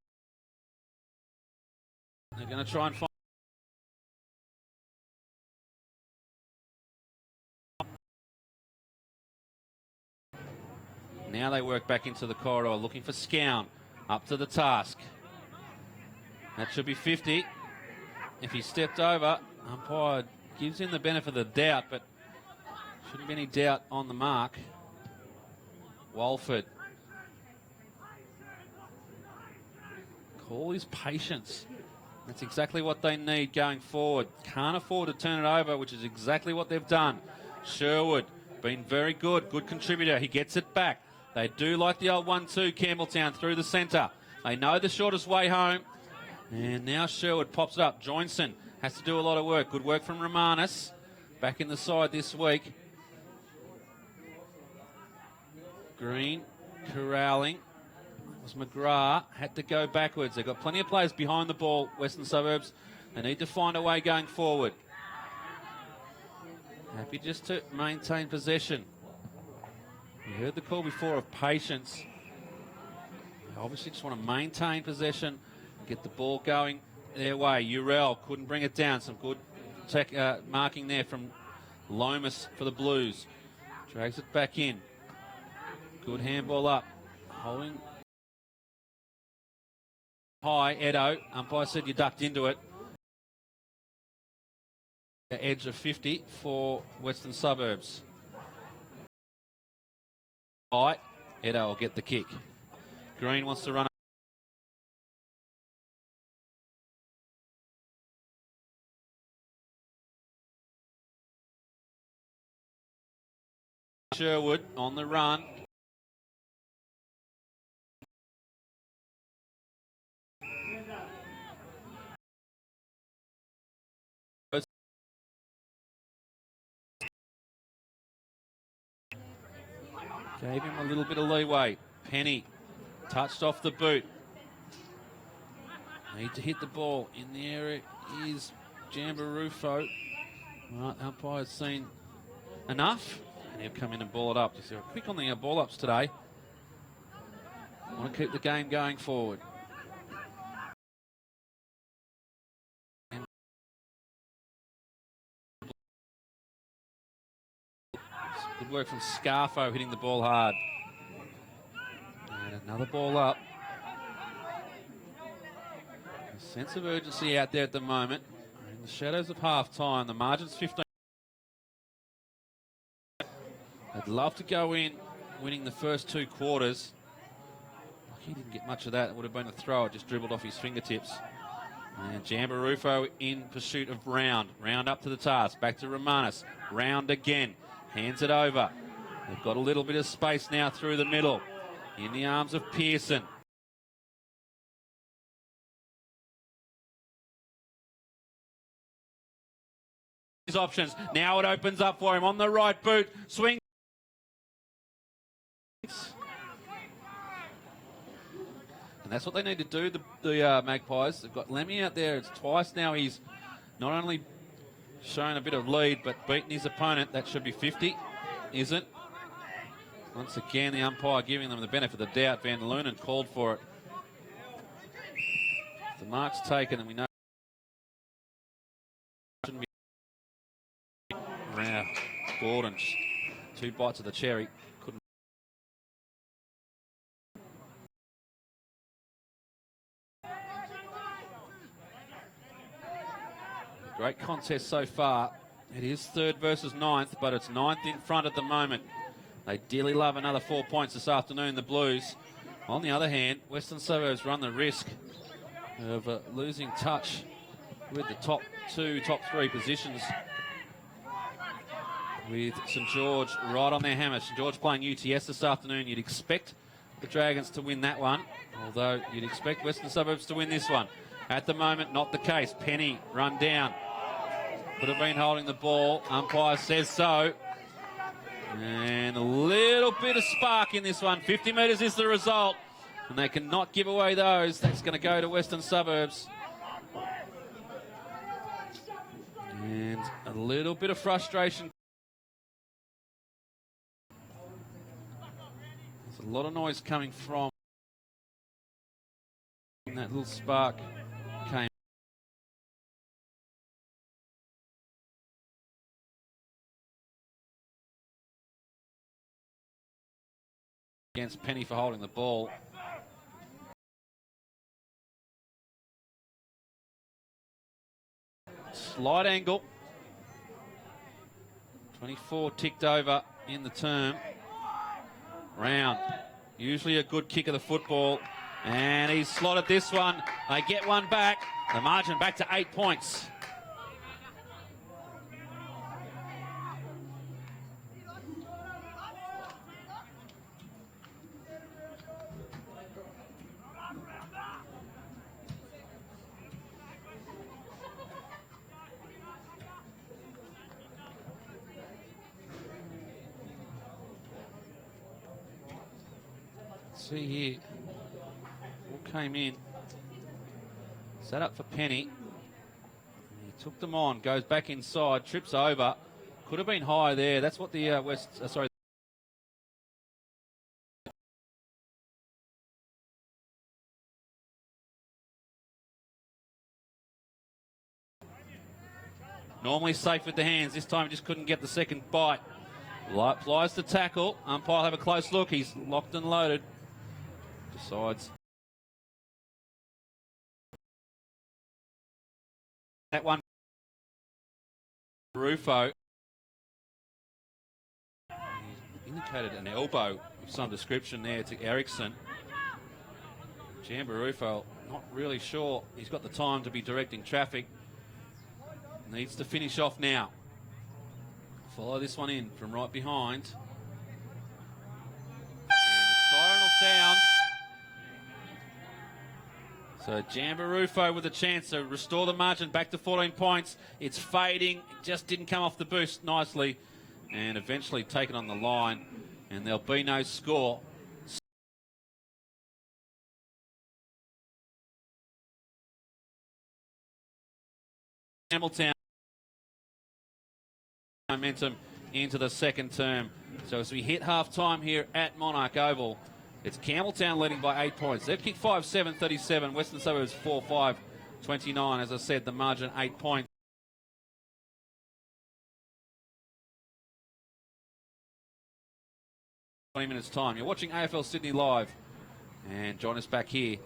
They're going to try and find. Now they work back into the corridor, looking for Scown. Up to the task. That should be 50. If he stepped over, umpire gives him the benefit of the doubt, but shouldn't be any doubt on the mark. Walford. Call his patience. That's exactly what they need going forward. Can't afford to turn it over, which is exactly what they've done. Sherwood, been very good. Good contributor. He gets it back. They do like the old 1-2, Campbelltown through the centre. They know the shortest way home. And now Sherwood pops it up. Joinson has to do a lot of work. Good work from Romanis. Back in the side this week. Green corralling. It was McGrath. Had to go backwards. They've got plenty of players behind the ball, Western Suburbs. They need to find a way going forward. Happy just to maintain possession. We heard the call before of patience. They obviously just want to maintain possession, get the ball going their way. Urell couldn't bring it down. Some good marking there from Lomas for the Blues. Drags it back in. Good handball up. Holding high, Edo. Umpire said you ducked into it. Edge of 50 for Western Suburbs. Right, Edo will get the kick. Green wants to run. Sherwood on the run. Gave him a little bit of leeway. Penny touched off the boot. Need to hit the ball. In the area is Jambarufo. Right, umpire's seen enough. And he'll come in and ball it up. Just quick on the ball ups today. Want to keep the game going forward. Good work from Scarfo hitting the ball hard. And another ball up. A sense of urgency out there at the moment. In the shadows of half-time, the margin's 15. I'd love to go in winning the first 2 quarters. He didn't get much of that. It would have been a throw. It just dribbled off his fingertips. And Jambarufo in pursuit of Round. Round up to the task. Back to Romanis. Round again. Hands it over. They've got a little bit of space now through the middle. In the arms of Pearson. His options. Now it opens up for him on the right boot. Swing. And that's what they need to do, the Magpies. They've got Lemmy out there. It's twice now he's not only shown a bit of lead, but beaten his opponent. That should be 50, isn't? Once again, the umpire giving them the benefit of the doubt. Van Lunen called for it. The mark's taken, and we know shouldn't be. Wow, Gordon, 2 bites of the cherry. Couldn't. Great contest so far. It is 3rd versus 9th, but it's 9th in front at the moment. They dearly love another 4 points this afternoon, the Blues. On the other hand, Western Suburbs run the risk of losing touch with the top 3 positions. With St George right on their hammer. St George playing UTS this afternoon. You'd expect the Dragons to win that one, although you'd expect Western Suburbs to win this one. At the moment, not the case. Penny run down. Could have been holding the ball. Umpire says so. And a little bit of spark in this one. 50 metres is the result. And they cannot give away those. That's going to go to Western Suburbs. And a little bit of frustration. There's a lot of noise coming from that little spark came. Against Penny for holding the ball. Slight angle. 24 ticked over in the term. Round. Usually a good kick of the football. And he's slotted this one. They get one back. The margin back to 8 points. See here, all came in, set up for Penny. He took them on, goes back inside, trips over. Could have been high there. That's what the normally safe with the hands. This time he just couldn't get the second bite. Applies the tackle. Umpire have a close look. He's locked and loaded. Decides. That one. Rufo indicated an elbow of some description there to Ericsson. Jambarufo, not really sure he's got the time to be directing traffic. Needs to finish off now. Follow this one in from right behind. And the siren will sound. So Jambarufo with a chance to restore the margin back to 14 points. It's fading. It just didn't come off the boost nicely. And eventually taken on the line. And there'll be no score. Campbelltown momentum into the second term. So as we hit half-time here at Monarch Oval, it's Campbelltown leading by 8 points. They've kicked 5-7-37. Western Suburbs 4-5-29. As I said, the margin 8 points. 20 minutes time. You're watching AFL Sydney live. And join us back here.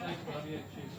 Thanks, bud. Yeah, cheers.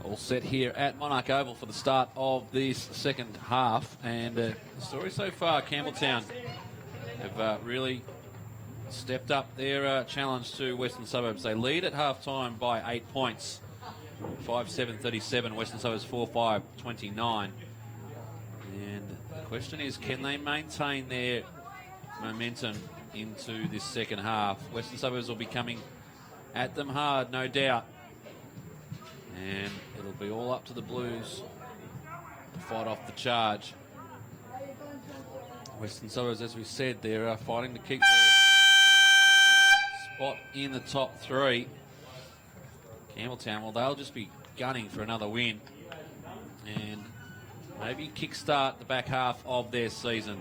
All set here at Monarch Oval for the start of this second half. And the story so far, Campbelltown have really stepped up their challenge to Western Suburbs. They lead at half-time by 8 points. 5-7-37, Western Suburbs 4-5-29. And the question is, can they maintain their momentum into this second half? Western Suburbs will be coming at them hard, no doubt. And it'll be all up to the Blues to fight off the charge. Western Suburbs, as we said, they're fighting to keep their spot in the top three. Campbelltown, well, they'll just be gunning for another win and maybe kickstart the back half of their season.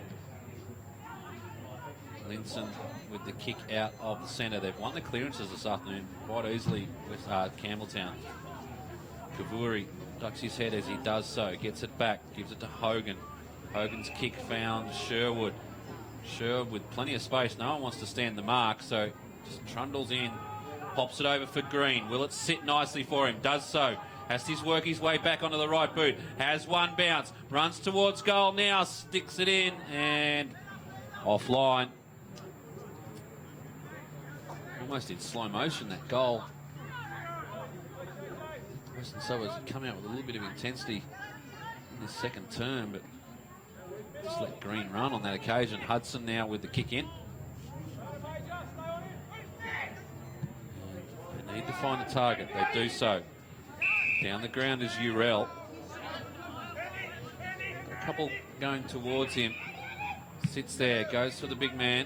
Linson with the kick out of the centre. They've won the clearances this afternoon quite easily with Campbelltown. Kavuri ducks his head as he does so, gets it back, gives it to Hogan. Hogan's kick found Sherwood. Sherwood with plenty of space. No one wants to stand the mark, so just trundles in, pops it over for Green. Will it sit nicely for him? Does so. Has to work his way back onto the right boot. Has one bounce. Runs towards goal now. Sticks it in and offline. Almost in slow motion, that goal. Western Suburbs coming out with a little bit of intensity in this second term, but just let Green run on that occasion. Hudson now with the kick in. They need to find the target. They do so. Down the ground is Urell. A couple going towards him. Sits there, goes for the big man.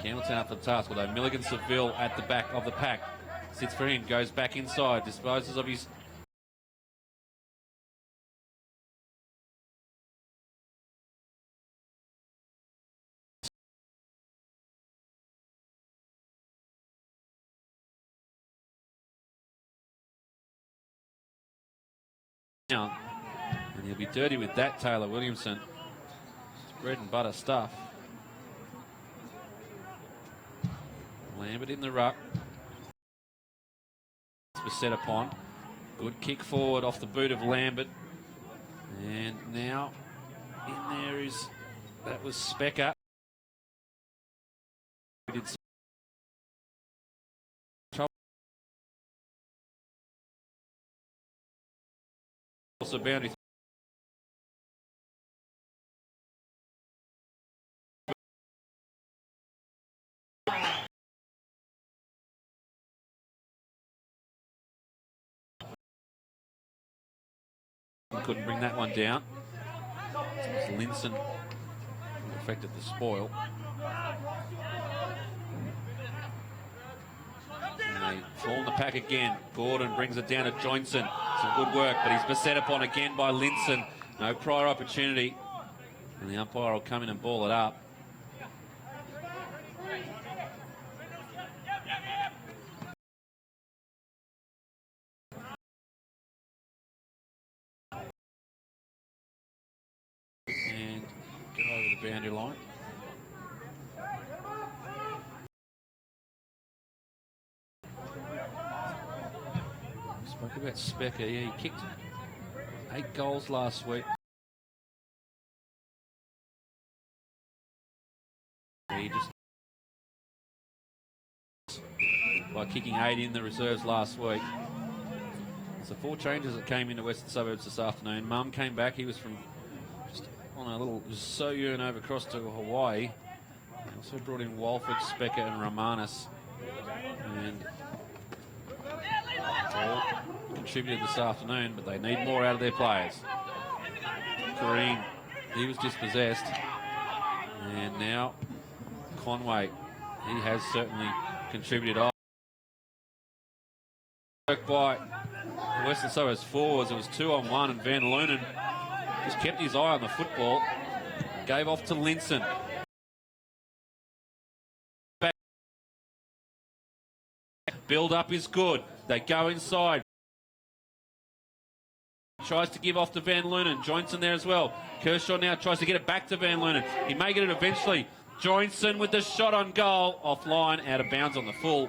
Campbelltown up for the task, although Milligan Seville at the back of the pack. Sits for him, goes back inside, disposes of his... And he'll be dirty with that, Taylor Williamson. It's bread and butter stuff. Lambert in the ruck. Was set upon. Good kick forward off the boot of Lambert. And now in there is, that was Specker. Did trouble. Also boundary. Couldn't bring that one down. It was Linson who affected the spoil. And they form the pack again. Gordon brings it down to Johnson. Some good work, but he's beset upon again by Linson. No prior opportunity. And the umpire will come in and ball it up. And go over the boundary line. Spoke about Specker. Yeah, he kicked 8 goals last week. He just by kicking 8 in the reserves last week. So 4 changes that came into Western Suburbs this afternoon. Mum came back. He was from just on a little sojourn over across to Hawaii. They also brought in Walford, Specker and Romanis. And all contributed this afternoon, but they need more out of their players. Green, he was dispossessed. And now Conway, he has certainly contributed. Work by the Western Suburbs forwards. It was 2-on-1 and Van Loonen just kept his eye on the football. Gave off to Linson. Build up is good. They go inside. Tries to give off to Van Loonen. Johnson there as well. Kershaw now tries to get it back to Van Loonen. He may get it eventually. Johnson with the shot on goal. Offline, out of bounds on the full.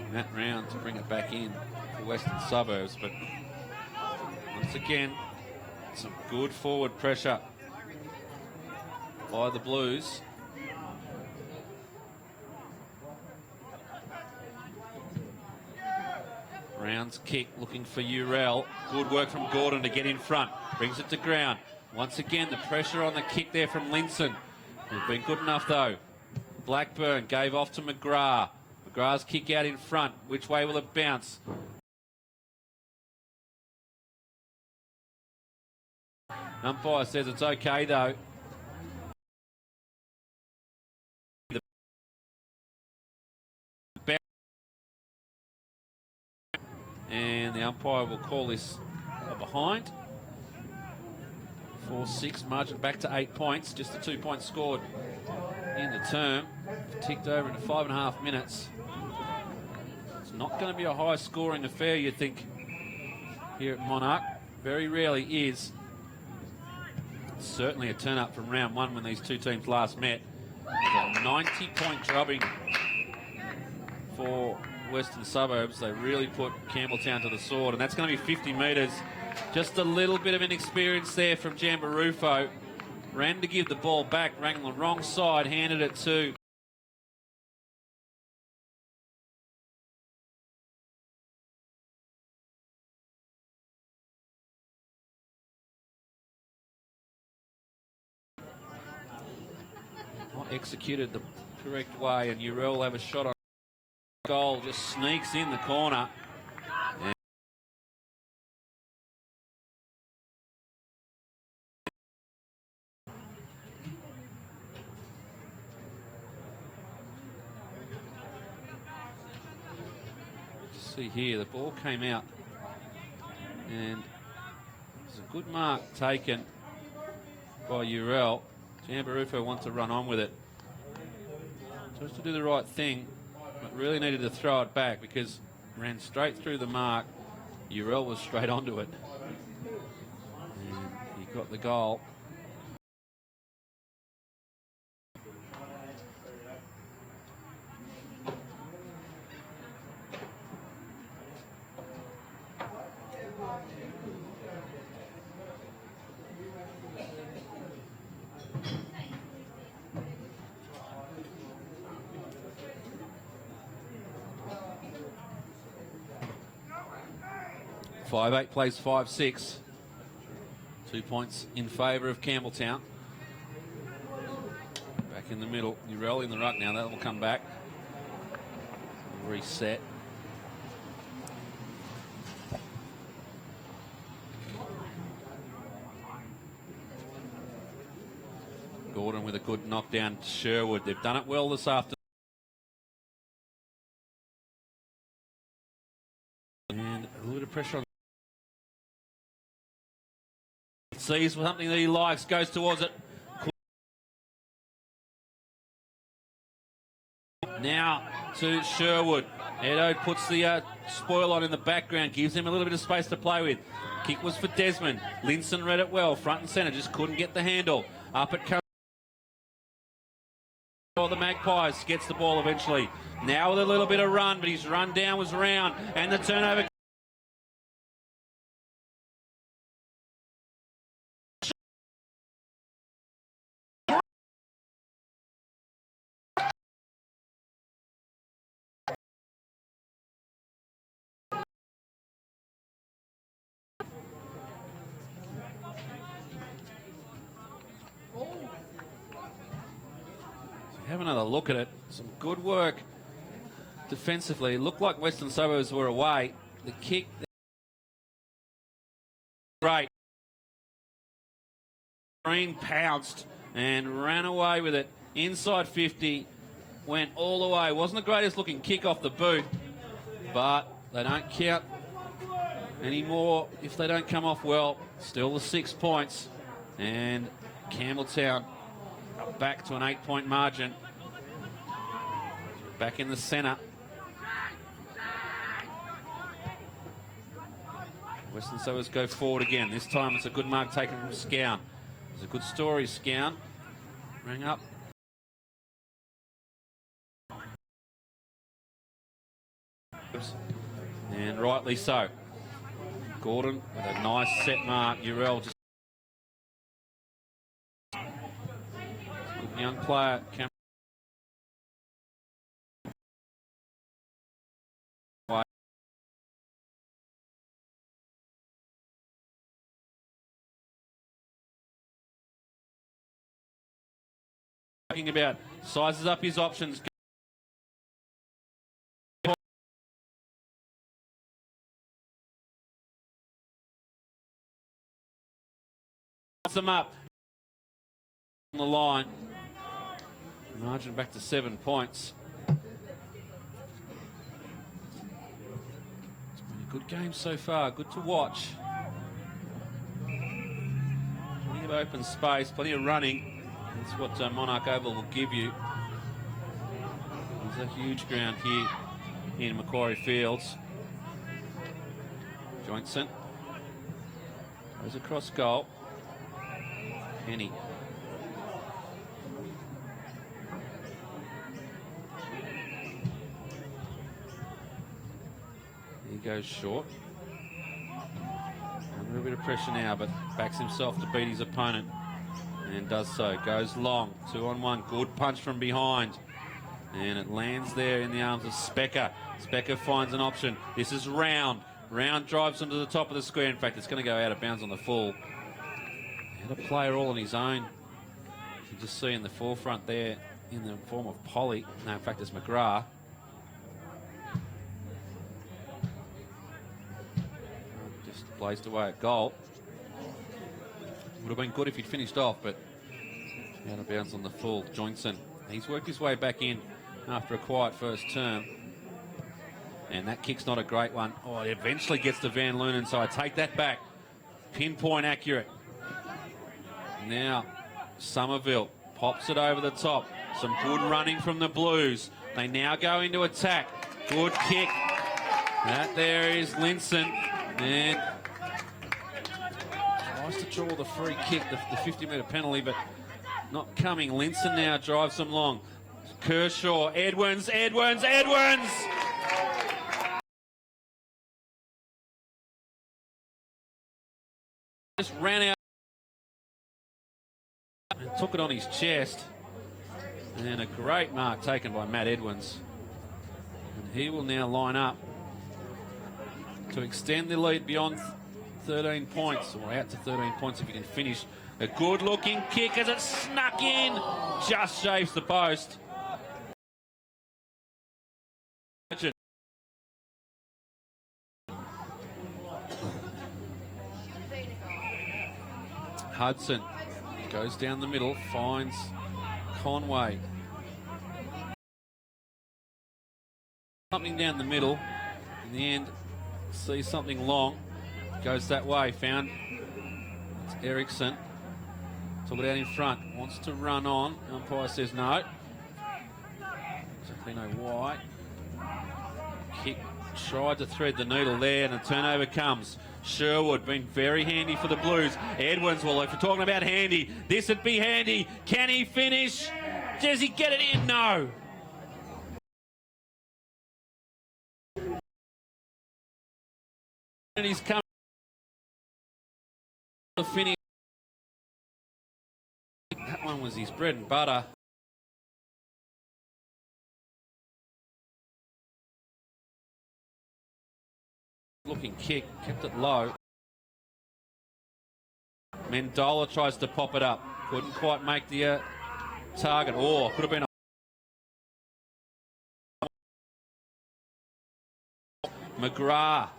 And that round to bring it back in for Western Suburbs. But once again, some good forward pressure by the Blues. Rounds kick, looking for Urell. Good work from Gordon to get in front. Brings it to ground. Once again, the pressure on the kick there from Linson. It's been good enough, though. Blackburn gave off to McGrath. McGrath's kick out in front. Which way will it bounce? Umpire says it's okay, though. And the umpire will call this a behind. 4-6, margin back to 8 points. Just the 2 points scored in the term. Ticked over into 5.5 minutes. It's not going to be a high scoring affair, you'd think, here at Monarch. Very rarely is. It's certainly a turn up from round 1 when these two teams last met. A 90-point drubbing for Western Suburbs. They really put Campbelltown to the sword, and that's going to be 50 metres. Just a little bit of inexperience there from Jambarufo. Ran to give the ball back, ran on the wrong side, handed it to executed the correct way, and Urell will have a shot on goal. Just sneaks in the corner. And see here, the ball came out, and there's a good mark taken by Urell. Jambarufo wants to run on with it. Just to do the right thing, but really needed to throw it back because it ran straight through the mark. Urell was straight onto it. And he got the goal. Five-eight plays 5-6. 2 points in favour of Campbelltown. Back in the middle. Urell in the ruck now. That will come back. Reset. Gordon with a good knockdown to Sherwood. They've done it well this afternoon. And a little bit of pressure on. Sees something that he likes, goes towards it. Now to Sherwood. Edo puts the spoil on in the background, gives him a little bit of space to play with. Kick was for Desmond. Linson read it well, front and centre, just couldn't get the handle. Up at the Magpies, gets the ball eventually. Now with a little bit of run, but his run down was round, and the turnover. Have another look at it. Some good work defensively. It looked like Western Suburbs were away. The kick. Great. Green pounced and ran away with it. Inside 50. Went all the way. Wasn't the greatest looking kick off the boot. But they don't count anymore if they don't come off well. Still the 6 points. And Campbelltown back to an 8-point margin. Back in the centre. Western Suburbs go forward again. This time it's a good mark taken from Scown. It's a good story, Scown. Rang up. And rightly so. Gordon with a nice set mark. Urell just good young player. Talking about sizes up his options. Them up on the line. Margin back to 7 points. It's been a good game so far. Good to watch. Plenty of open space, plenty of running. That's what Monarch Oval will give you. There's a huge ground here in Macquarie Fields. Joinson goes across goal. Kenny. He goes short. Under a bit of pressure now, but backs himself to beat his opponent. And does so. Goes long. 2-on-1. Good punch from behind. And it lands there in the arms of Specker. Specker finds an option. This is Round. Round drives him to the top of the square. In fact, it's going to go out of bounds on the full. Had a player all on his own. You can just see in the forefront there. in the form of Polly. No, in fact, it's McGrath. Just blazed away at goal. Would have been good if he'd finished off, but out of bounds on the full. Johnson, he's worked his way back in after a quiet first term. And that kick's not a great one. Oh, it eventually gets to Van Lunen, so I take that back. Pinpoint accurate. Now, Somerville pops it over the top. Some good running from the Blues. They now go into attack. Good kick. That there is Linson. And tries to draw the free kick, the 50-metre penalty, but not coming. Linson now drives them long. Kershaw, Edwards. Just ran out and took it on his chest. And a great mark taken by Matt Edwards. And he will now line up to extend the lead beyond 13 points, or out to 13 points if he can finish. A good-looking kick as it snuck in. Just shaves the post. Hudson goes down the middle, finds Conway. Something down the middle. In the end, sees something long. Goes that way, found it's Ericsson. Took it out in front, wants to run on. Umpire says no. Exactly know why. Kick, tried to thread the needle there, and a turnover comes. Sherwood been very handy for the Blues. Edwards, well, if you're talking about handy, this would be handy. Can he finish? Does he get it in? No. And he's coming to finish. That one was his bread and butter. Looking kick, kept it low. Mendola tries to pop it up. Couldn't quite make the target. Oh, could have been a McGrath.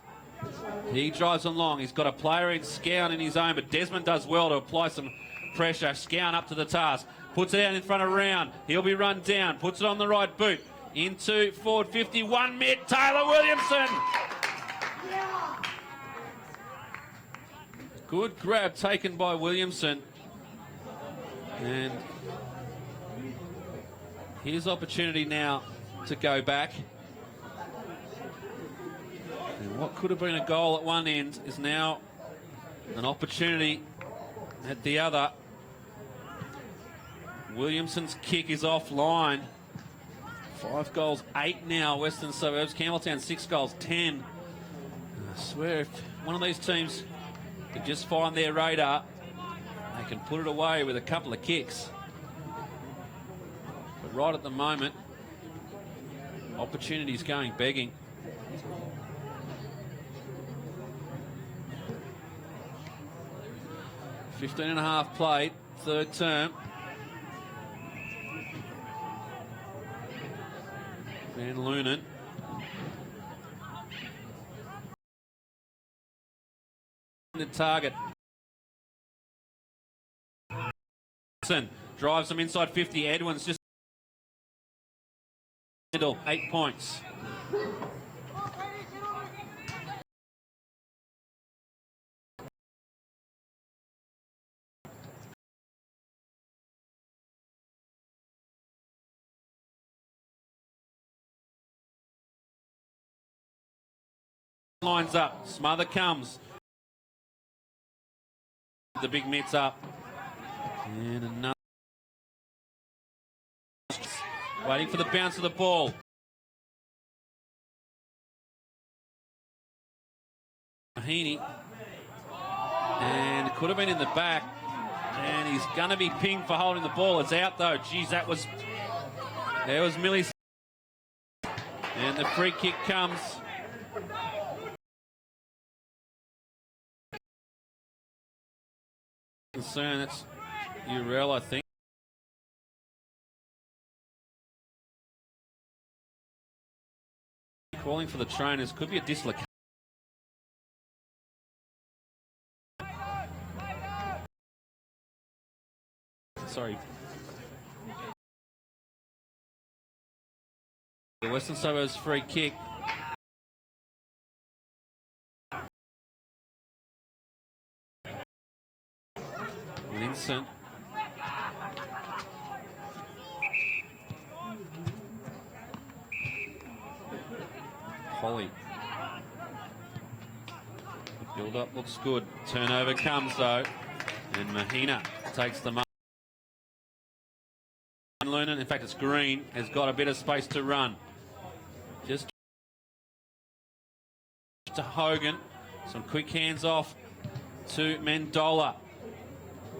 He drives along. He's got a player in Scown in his own, but Desmond does well to apply some pressure. Scown up to the task. Puts it out in front of Round. He'll be run down. Puts it on the right boot. Into forward 51 mid. Taylor Williamson. Good grab taken by Williamson. And his opportunity now to go back. And what could have been a goal at one end is now an opportunity at the other. Williamson's kick is offline. 5 goals, 8 now, Western Suburbs. Campbelltown, 6 goals, 10. I swear if one of these teams could just find their radar, they can put it away with a couple of kicks. But right at the moment, opportunities going begging. $15.5 played, third term. Van Lunen. The target. Drives them inside 50. Edwin's just middle, 8 points. Lines up. Smother comes. The big mitts up. And another. Waiting for the bounce of the ball. Mahini. And it could have been in the back. And he's going to be pinged for holding the ball. It's out though. Geez, that was... There was Millie. And the free kick comes. Concern, that's Urel, I think. calling for the trainers. Could be a dislocation. Sorry. The Western Suburbs free kick. Linson. Holly. Build up looks good. Turnover comes though. And Mahina takes the mark. Lunan, in fact it's Green, has got a bit of space to run. Just to Hogan. Some quick hands off to Mendola.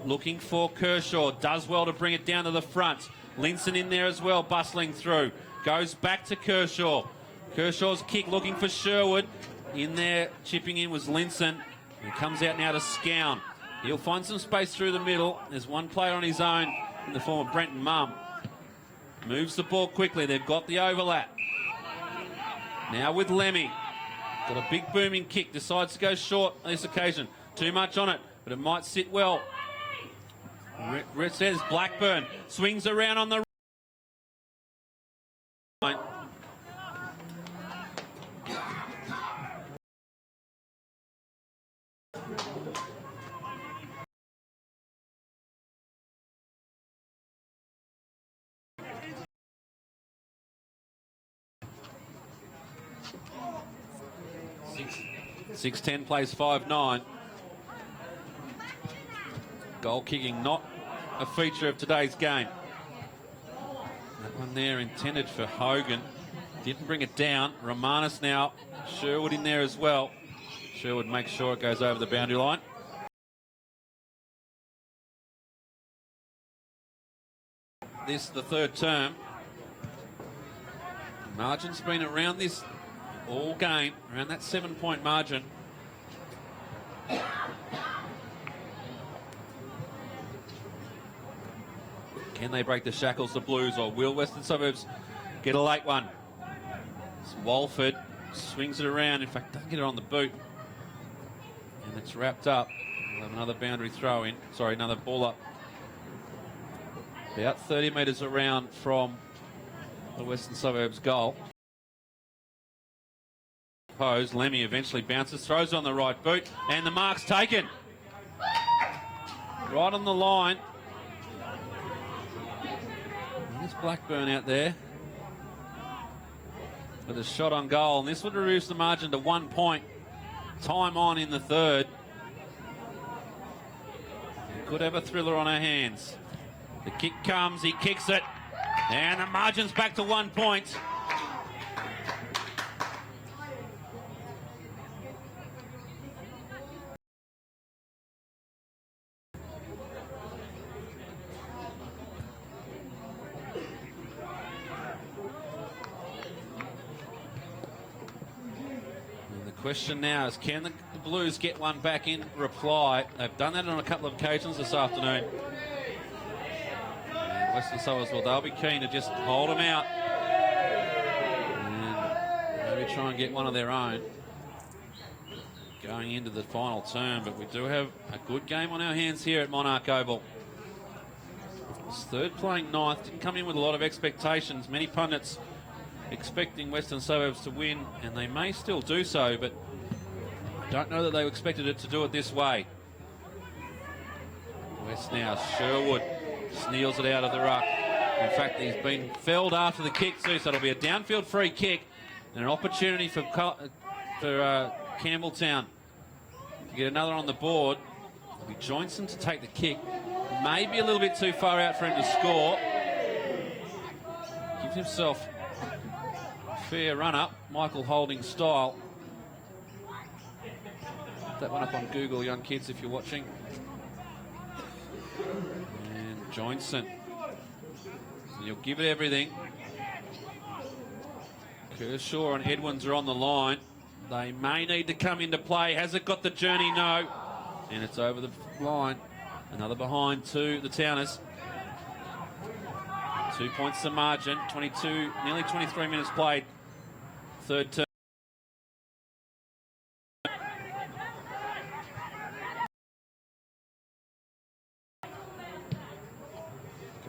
Looking for Kershaw. Does well to bring it down to the front. Linson in there as well, bustling through. Goes back to Kershaw. Kershaw's kick looking for Sherwood. In there, chipping in was Linson. He comes out now to Scown. He'll find some space through the middle. There's one player on his own in the form of Brenton Mumm. Moves the ball quickly. They've got the overlap. Now with Lemmy. Got a big booming kick. Decides to go short on this occasion. Too much on it, but it might sit well. Says Blackburn. Swings around on the right. 6-10 plays 5-9. Goal kicking not a feature of today's game. That one there intended for Hogan. Didn't bring it down. Romanis now. Sherwood in there as well. Sherwood makes sure it goes over the boundary line. This the third term. Margin's been around this all game, around that 7-point margin. Can they break the shackles, the Blues, or will Western Suburbs get a late one? It's Walford swings it around. In fact, doesn't get it on the boot. And it's wrapped up. We'll have another boundary throw in. Sorry, another ball up. About 30 metres around from the Western Suburbs goal. Pose. Lemmy eventually bounces, throws on the right boot, and the mark's taken. Right on the line. There's Blackburn out there with a shot on goal, and this would reduce the margin to 1 point. Time on in the third. Could have a thriller on our hands. The kick comes, he kicks it, and the margin's back to 1 point. Question now is, can the Blues get one back in reply? They've done that on a couple of occasions this afternoon. And Western Suburbs, well, they'll be keen to just hold them out and maybe try and get one of their own going into the final term. But we do have a good game on our hands here at Monarch Oval. It's third playing ninth, didn't come in with a lot of expectations. Many pundits expecting Western Suburbs to win, and they may still do so, but I don't know that they expected it to do it this way. West now, Sherwood sneals it out of the ruck. In fact, he's been felled after the kick too, so it'll be a downfield free kick and an opportunity for Campbelltown to get another on the board. It'll be Johnson to take the kick. Maybe a little bit too far out for him to score. Gives himself fair run up, Michael Holding style. Put that one up on Google, young kids, if you're watching. And Johnson. And you'll give it everything. Kershaw and Edwins are on the line. They may need to come into play. Has it got the journey? No. And it's over the line. Another behind to the Towners. 2 points the margin. 22, nearly 23 minutes played. Third term.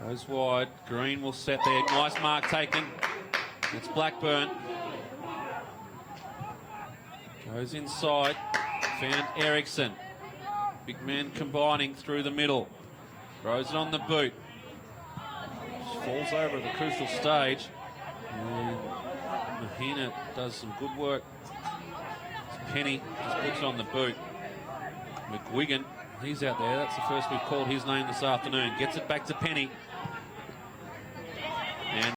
Goes wide. Green will set there. Nice mark taken. It's Blackburn. Goes inside. Found Ericsson. Big man combining through the middle. Throws it on the boot. Falls over at the crucial stage. And Mahina does some good work. Penny just puts it on the boot. McGuigan, he's out there. That's the first we've called his name this afternoon. Gets it back to Penny. And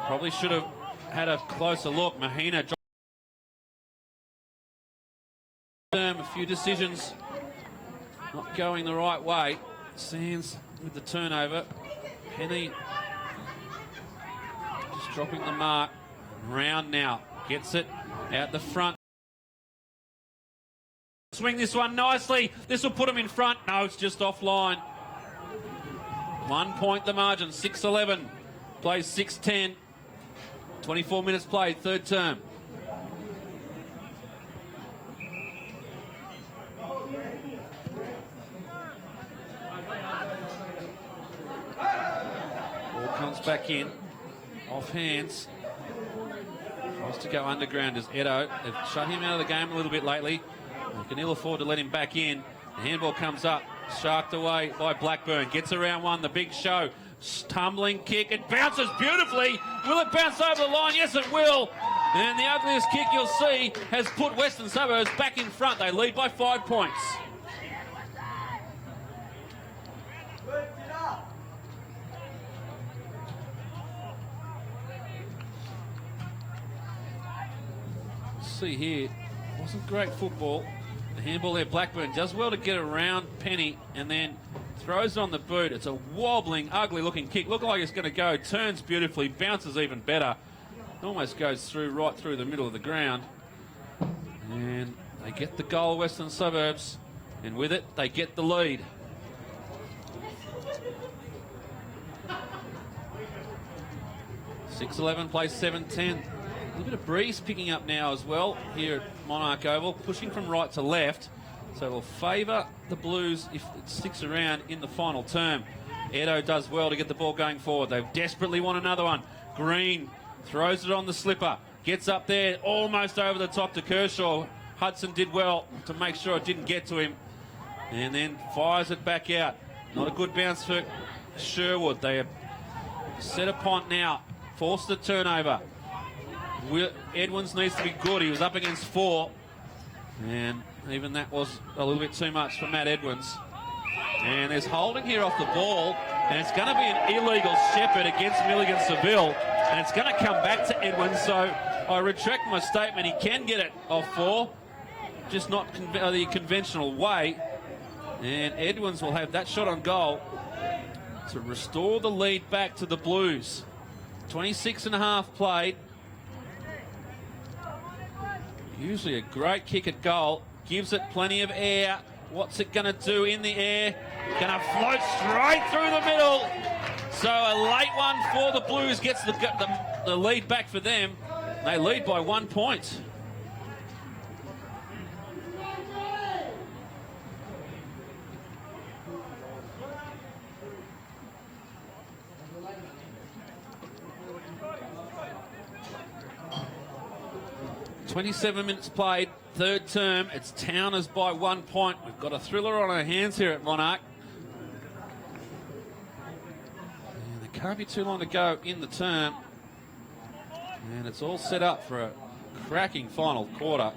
probably should have had a closer look. Mahina dropped a few decisions not going the right way. Sands with the turnover. Penny just dropping the mark. Round now. Gets it out the front. Swing this one nicely. This will put him in front. No, it's just offline. 1 point the margin. 6-11. Plays 6-10. 24 minutes played. Third term. Ball comes back in. Off hands. Tries to go underground as Edo. They've shut him out of the game a little bit lately. They can ill afford to let him back in. The handball comes up. Sharked away by Blackburn. Gets around one. The big show. Tumbling kick. It bounces beautifully. Will it bounce over the line? Yes, it will. And the ugliest kick you'll see has put Western Suburbs back in front. They lead by 5 points. See here, wasn't great football. The handball there, Blackburn does well to get around Penny and then throws it on the boot. It's a wobbling, ugly looking kick. Look like it's going to go, turns beautifully, bounces even better. Almost goes through, right through the middle of the ground. And they get the goal, Western Suburbs, and with it, they get the lead. (6-11) plays 7-10. A little bit of breeze picking up now as well here at Monarch Oval, pushing from right to left. So it'll favour the Blues if it sticks around in the final term. Edo does well to get the ball going forward. They desperately want another one. Green throws it on the slipper. Gets up there almost over the top to Kershaw. Hudson did well to make sure it didn't get to him. And then fires it back out. Not a good bounce for Sherwood. They have set a punt now. Forced the turnover. Edwins needs to be good. He was up against 4. And even that was a little bit too much for Matt Edwins. And there's holding here off the ball. And it's going to be an illegal shepherd against Milligan Seville. And it's going to come back to Edwins. So I retract my statement. He can get it off 4. Just not the conventional way. And Edwins will have that shot on goal to restore the lead back to the Blues. 26.5 played. Usually a great kick at goal. Gives it plenty of air. What's it going to do in the air? Going to float straight through the middle. So a late one for the Blues gets the lead back for them. They lead by 1 point. (27 minutes played, third term. It's Towners by 1 point. We've got a thriller on our hands here at Monarch. And there can't be too long to go in the term. And it's all set up for a cracking final quarter.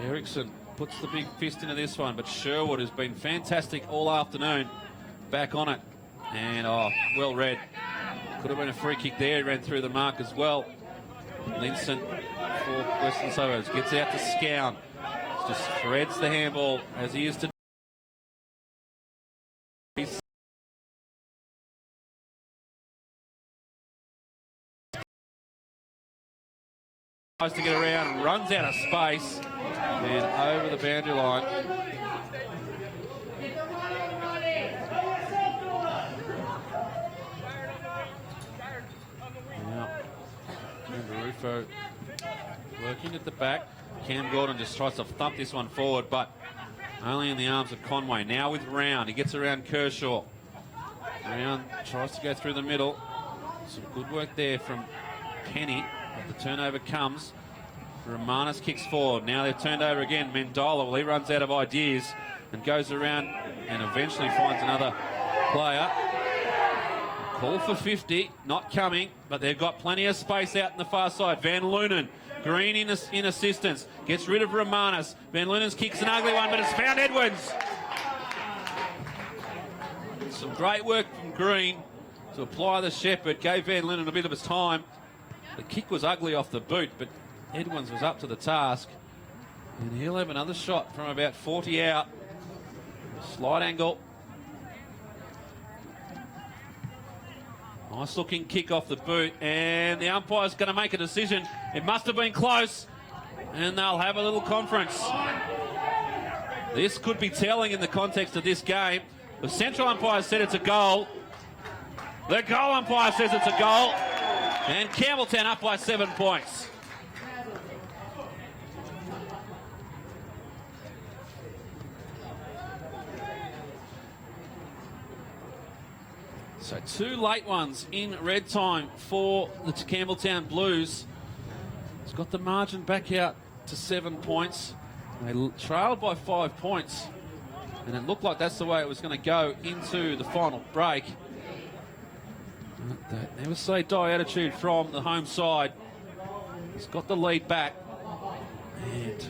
Ericsson puts the big fist into this one, but Sherwood has been fantastic all afternoon. Back on it. And, well read. Could have been a free kick there. He ran through the mark as well. Linson for Western Suburbs. Gets out to Scown. Just threads the handball as he used to. Tries to get around, runs out of space, and over the boundary line. Rufo working at the back. Cam Gordon just tries to thump this one forward, but only in the arms of Conway. Now with Round. He gets around Kershaw. Round tries to go through the middle. Some good work there from Penny. But the turnover comes. Romanis kicks forward. Now they've turned over again. Mendola, well, he runs out of ideas and goes around and eventually finds another player. Call for 50. Not coming, but they've got plenty of space out in the far side. Van Lunen. Green in assistance. Gets rid of Romanis. Van Lunen's kicks an ugly one, but it's found Edwards. Some great work from Green to apply the shepherd. Gave Van Lunen a bit of his time. The kick was ugly off the boot, but Edwards was up to the task. And he'll have another shot from about 40 out. Slight angle. Nice looking kick off the boot, and the umpire's going to make a decision. It must have been close, and they'll have a little conference. This could be telling in the context of this game. The central umpire said it's a goal. The goal umpire says it's a goal, and Campbelltown up by 7 points. So 2 late ones in red time for the Campbelltown Blues. It's got the margin back out to 7 points. They trailed by 5 points, and it looked like that's the way it was going to go into the final break. That never say die attitude from the home side. He's got the lead back and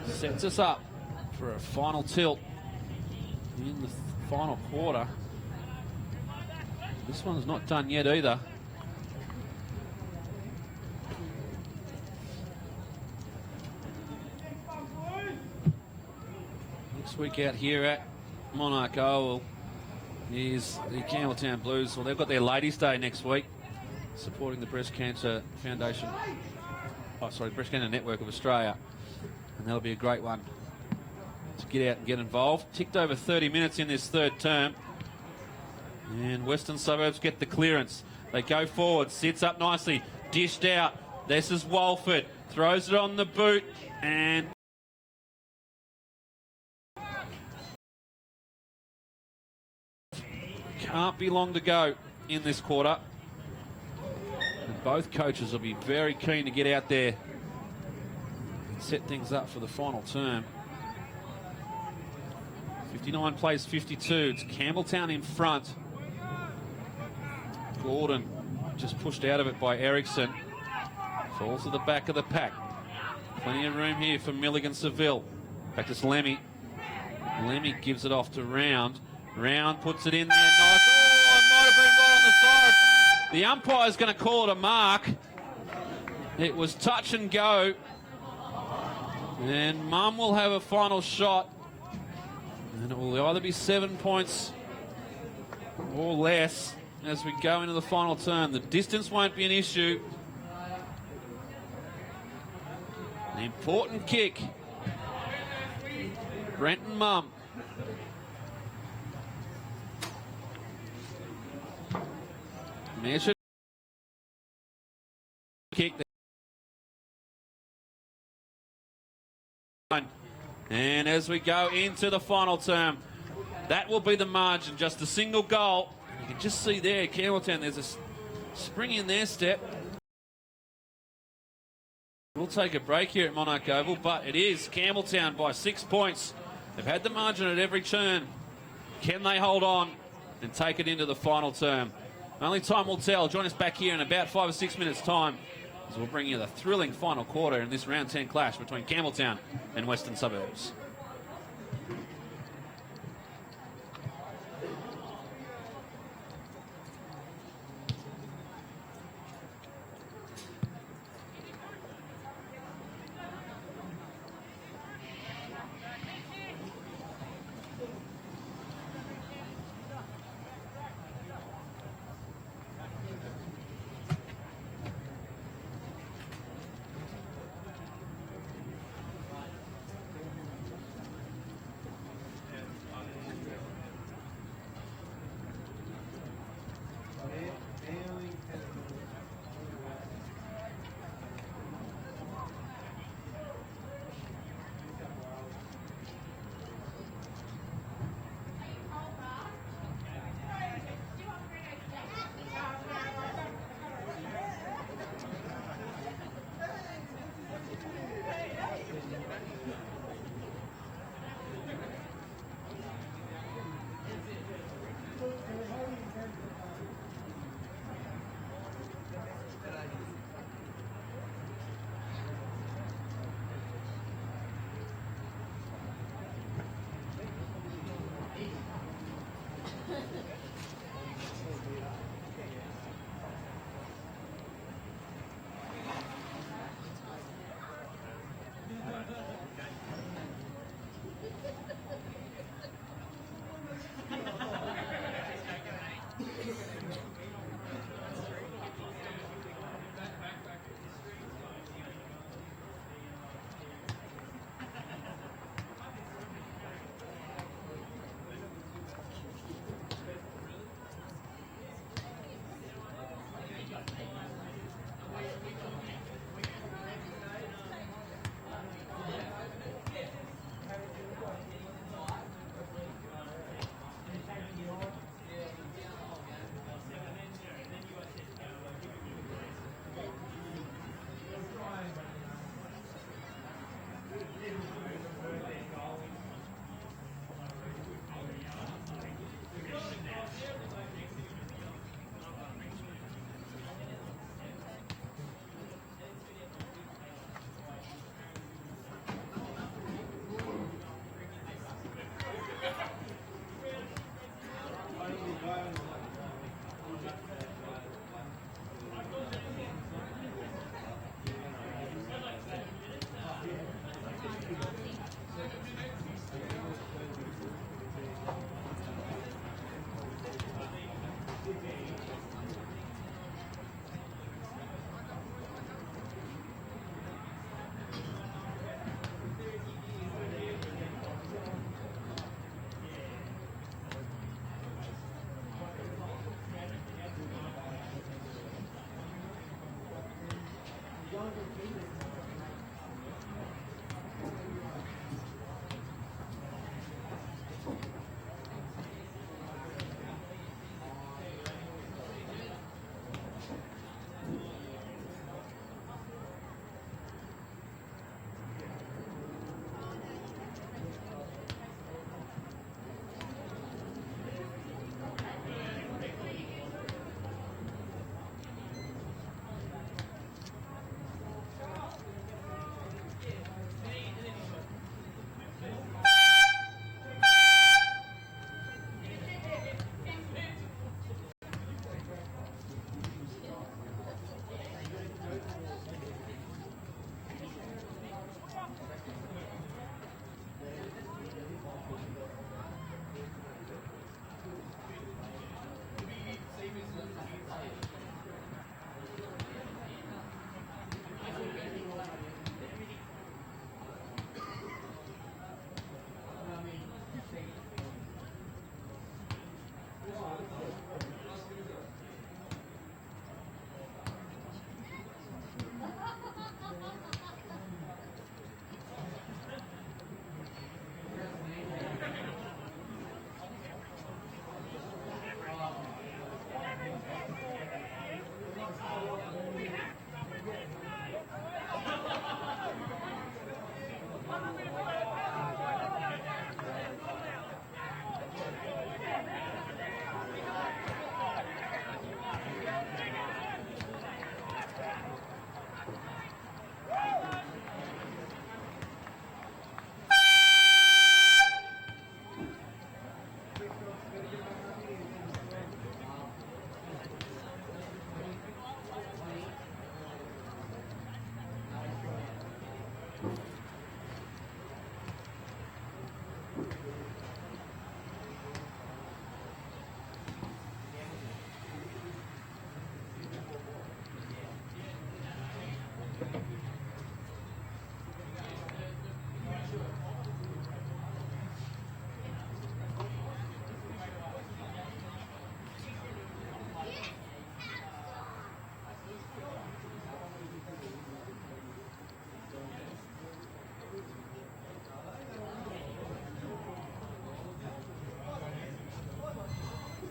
sets us up for a final tilt in the final quarter. This one's not done yet either. Next week out here at Monarch Oval is the Campbelltown Blues. Well, they've got their Ladies' Day next week, supporting the Breast Cancer Foundation. Breast Cancer Network of Australia. And that'll be a great one to get out and get involved. Ticked over 30 minutes in this third term. And Western Suburbs get the clearance. They go forward, sits up nicely, dished out. This is Walford, throws it on the boot, and can't be long to go in this quarter. And both coaches will be very keen to get out there and set things up for the final term. 59 plays 52. It's Campbelltown in front. Gordon just pushed out of it by Erickson. Falls to the back of the pack. Plenty of room here for Milligan Seville. Back to Lemmy. Lemmy gives it off to Round. Round puts it in there. Nice. Oh, it might have been right on the side. The umpire's going to call it a mark. It was touch and go. And Mum will have a final shot. And it will either be 7 points or less as we go into the final turn. The distance won't be an issue. An important kick. Brenton Mum. Measured kick. And as we go into the final term, that will be the margin, just a single goal. You can just see there, Campbelltown, there's a spring in their step. We'll take a break here at Monarch Oval, but it is Campbelltown by 6 points. They've had the margin at every turn. Can they hold on and take it into the final term? Only time will tell. Join us back here in about 5 or 6 minutes' time as we'll bring you the thrilling final quarter in this round 10 clash between Campbelltown and Western Suburbs.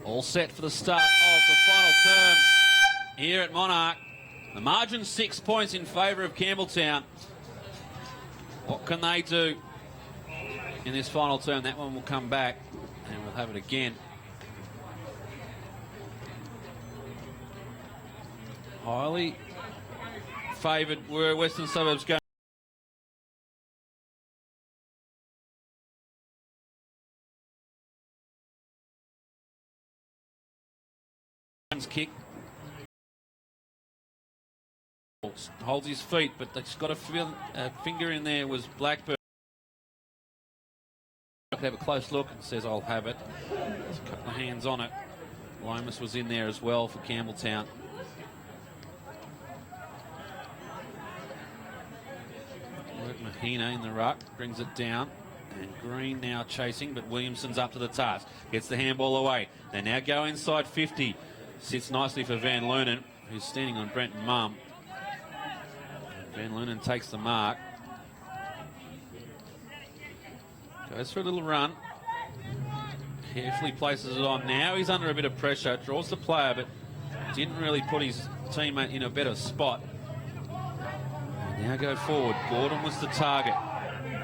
All set for the start of the final term here at Monarch. The margin 6 points in favour of Campbelltown. What can they do in this final term? That one will come back and we'll have it again. Highly favoured were Western Suburbs going. Kick. Holds his feet, but they've got a finger in there. Was Blackburn. I could have a close look and says, I'll have it. There's a couple of hands on it. Lomas was in there as well for Campbelltown. Mahina in the ruck, brings it down. And Green now chasing, but Williamson's up to the task. Gets the handball away. They now go inside 50. Sits nicely for Van Lunen, who's standing on Brent Mum. Van Lunen takes the mark. Goes for a little run. Carefully places it on. Now he's under a bit of pressure. Draws the player, but didn't really put his teammate in a better spot. Now go forward. Gordon was the target.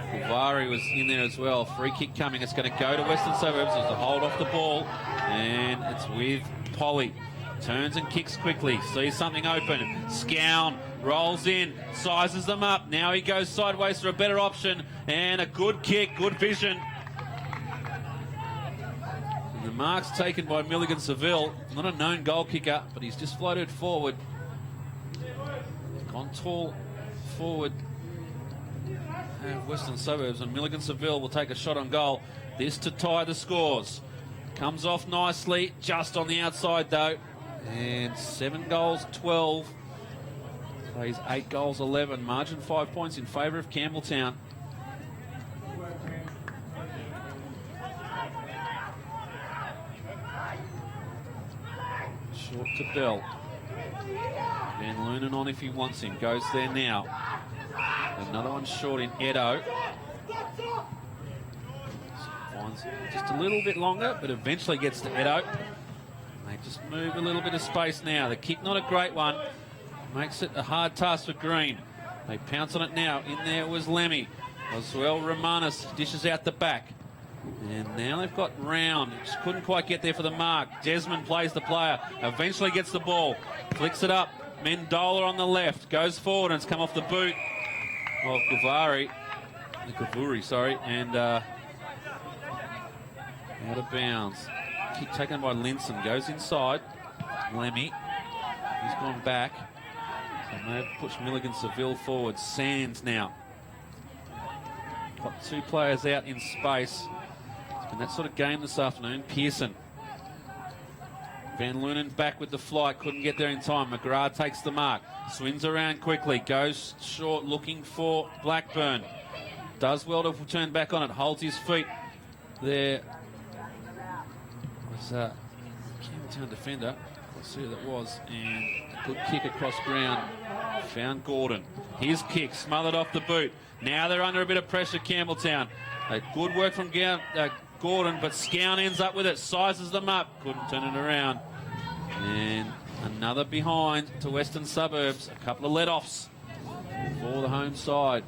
Kuvari was in there as well. Free kick coming. It's going to go to Western Suburbs. There's a hold off the ball. And it's with Polly. Turns and kicks quickly. Sees something open. Scown rolls in. Sizes them up. Now he goes sideways for a better option. And a good kick. Good vision. And the mark's taken by Milligan Seville. Not a known goal kicker, but he's just floated forward. Gone tall forward. Western Suburbs, and Milligan Seville will take a shot on goal. This to tie the scores. Comes off nicely, just on the outside though. And 7 goals, 12. Plays 8 goals, 11. Margin 5 points in favour of Campbelltown. Short to Bell. Van Lunen on if he wants him. Goes there now. Another one short in Edo. Finds just a little bit longer, but eventually gets to Edo. They just move a little bit of space now. The kick, not a great one. Makes it a hard task for Green. They pounce on it now. In there was Lemmy. Oswell Romanis dishes out the back. And now they've got Round. Just couldn't quite get there for the mark. Desmond plays the player. Eventually gets the ball. Flicks it up. Mendola on the left. Goes forward and it's come off the boot of Gavuri, and out of bounds. Kick taken by Linson, goes inside. Lemmy, he's gone back. So they have pushed Milligan Seville forward. Sands now. Got 2 players out in space. It's been that sort of game this afternoon. Pearson. Van Lunen back with the flight, couldn't get there in time. McGrath takes the mark, swings around quickly, goes short looking for Blackburn. Does well to turn back on it, holds his feet. There was a Campbelltown defender, let's see who that was, and a good kick across ground. Found Gordon. His kick smothered off the boot. Now they're under a bit of pressure, Campbelltown. Good work from Gordon, but Scown ends up with it, sizes them up, couldn't turn it around. And another behind to Western Suburbs, a couple of let-offs for the home side.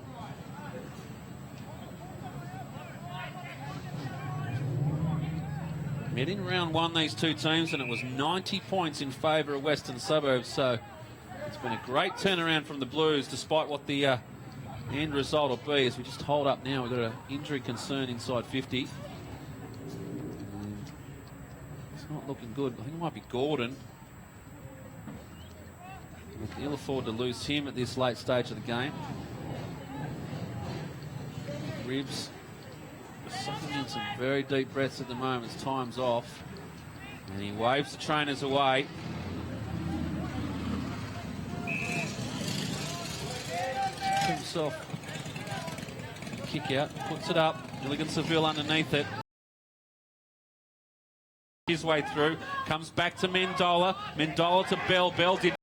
Met in round 1, these two teams, and it was 90 points in favour of Western Suburbs, so it's been a great turnaround from the Blues, despite what the end result will be. As we just hold up now, we've got an injury concern inside 50. Not looking good. I think it might be Gordon. We can ill afford to lose him at this late stage of the game. Ribs sucking in some very deep breaths at the moment. His time's off. And he waves the trainers away. Himself kick out, puts it up. Milligan Seville underneath it. His way through, comes back to Mendola. Mendola to Bell. Bell did.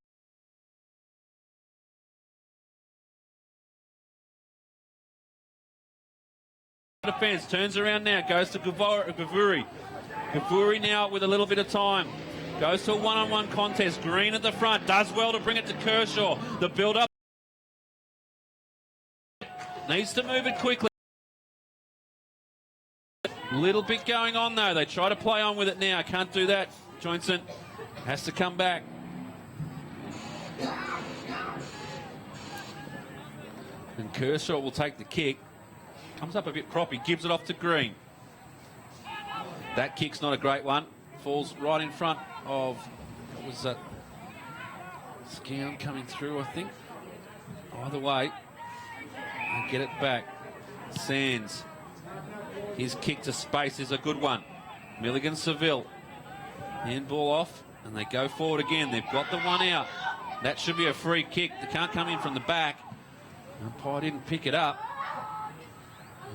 Defense turns around now, goes to Gavuri. Gavuri now with a little bit of time. Goes to a one-on-one contest. Green at the front. Does well to bring it to Kershaw. The build-up. Needs to move it quickly. Little bit going on though. They try to play on with it now. Can't do that. Joinson has to come back. And Kershaw will take the kick. Comes up a bit croppy. Gives it off to Green. That kick's not a great one. Falls right in front of, what was that? Scown coming through, I think. Either way, they get it back. Sands. His kick to space is a good one. Milligan Seville. Handball off, and they go forward again. They've got the one out. That should be a free kick. They can't come in from the back. Umpire didn't pick it up.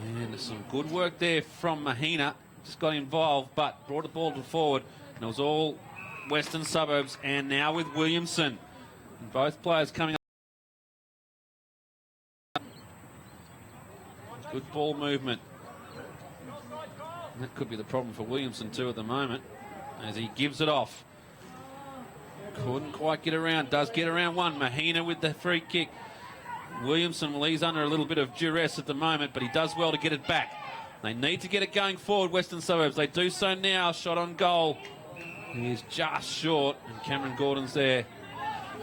And some good work there from Mahina. Just got involved, but brought the ball forward. And it was all Western Suburbs, and now with Williamson. And both players coming up. Good ball movement. And that could be the problem for Williamson too at the moment, as he gives it off. Couldn't quite get around. Does get around one. Mahina with the free kick. Williamson, well, he's under a little bit of duress at the moment, but he does well to get it back. They need to get it going forward, Western Suburbs. They do so now. Shot on goal. He is just short, and Cameron Gordon's there.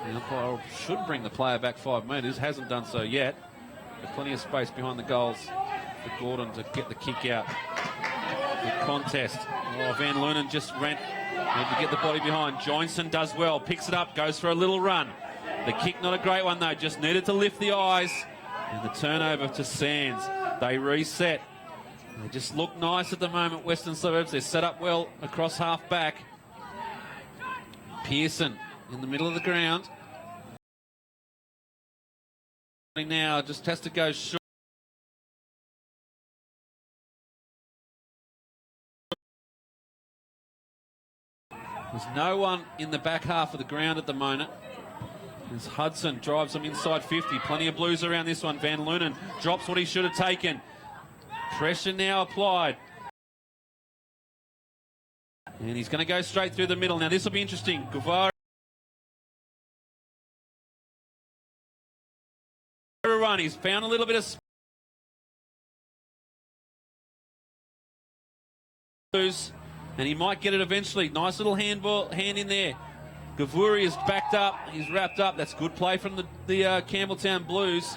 The umpire should bring the player back 5 metres. Hasn't done so yet. There's plenty of space behind the goals for Gordon to get the kick out. Good contest. Oh, Van Lunen just ran. Need to get the body behind. Joinson does well. Picks it up. Goes for a little run. The kick not a great one though. Just needed to lift the eyes. And the turnover to Sands. They reset. They just look nice at the moment, Western Suburbs. They're set up well across half back. Pearson in the middle of the ground. Now just has to go short. There's no one in the back half of the ground at the moment. As Hudson drives them inside 50. Plenty of Blues around this one. Van Lunen drops what he should have taken. Pressure now applied. And he's going to go straight through the middle. Now this will be interesting. Guevara run. He's found a little bit of space. And he might get it eventually. Nice little hand in there. Gavuri is backed up. He's wrapped up. That's good play from the Campbelltown Blues.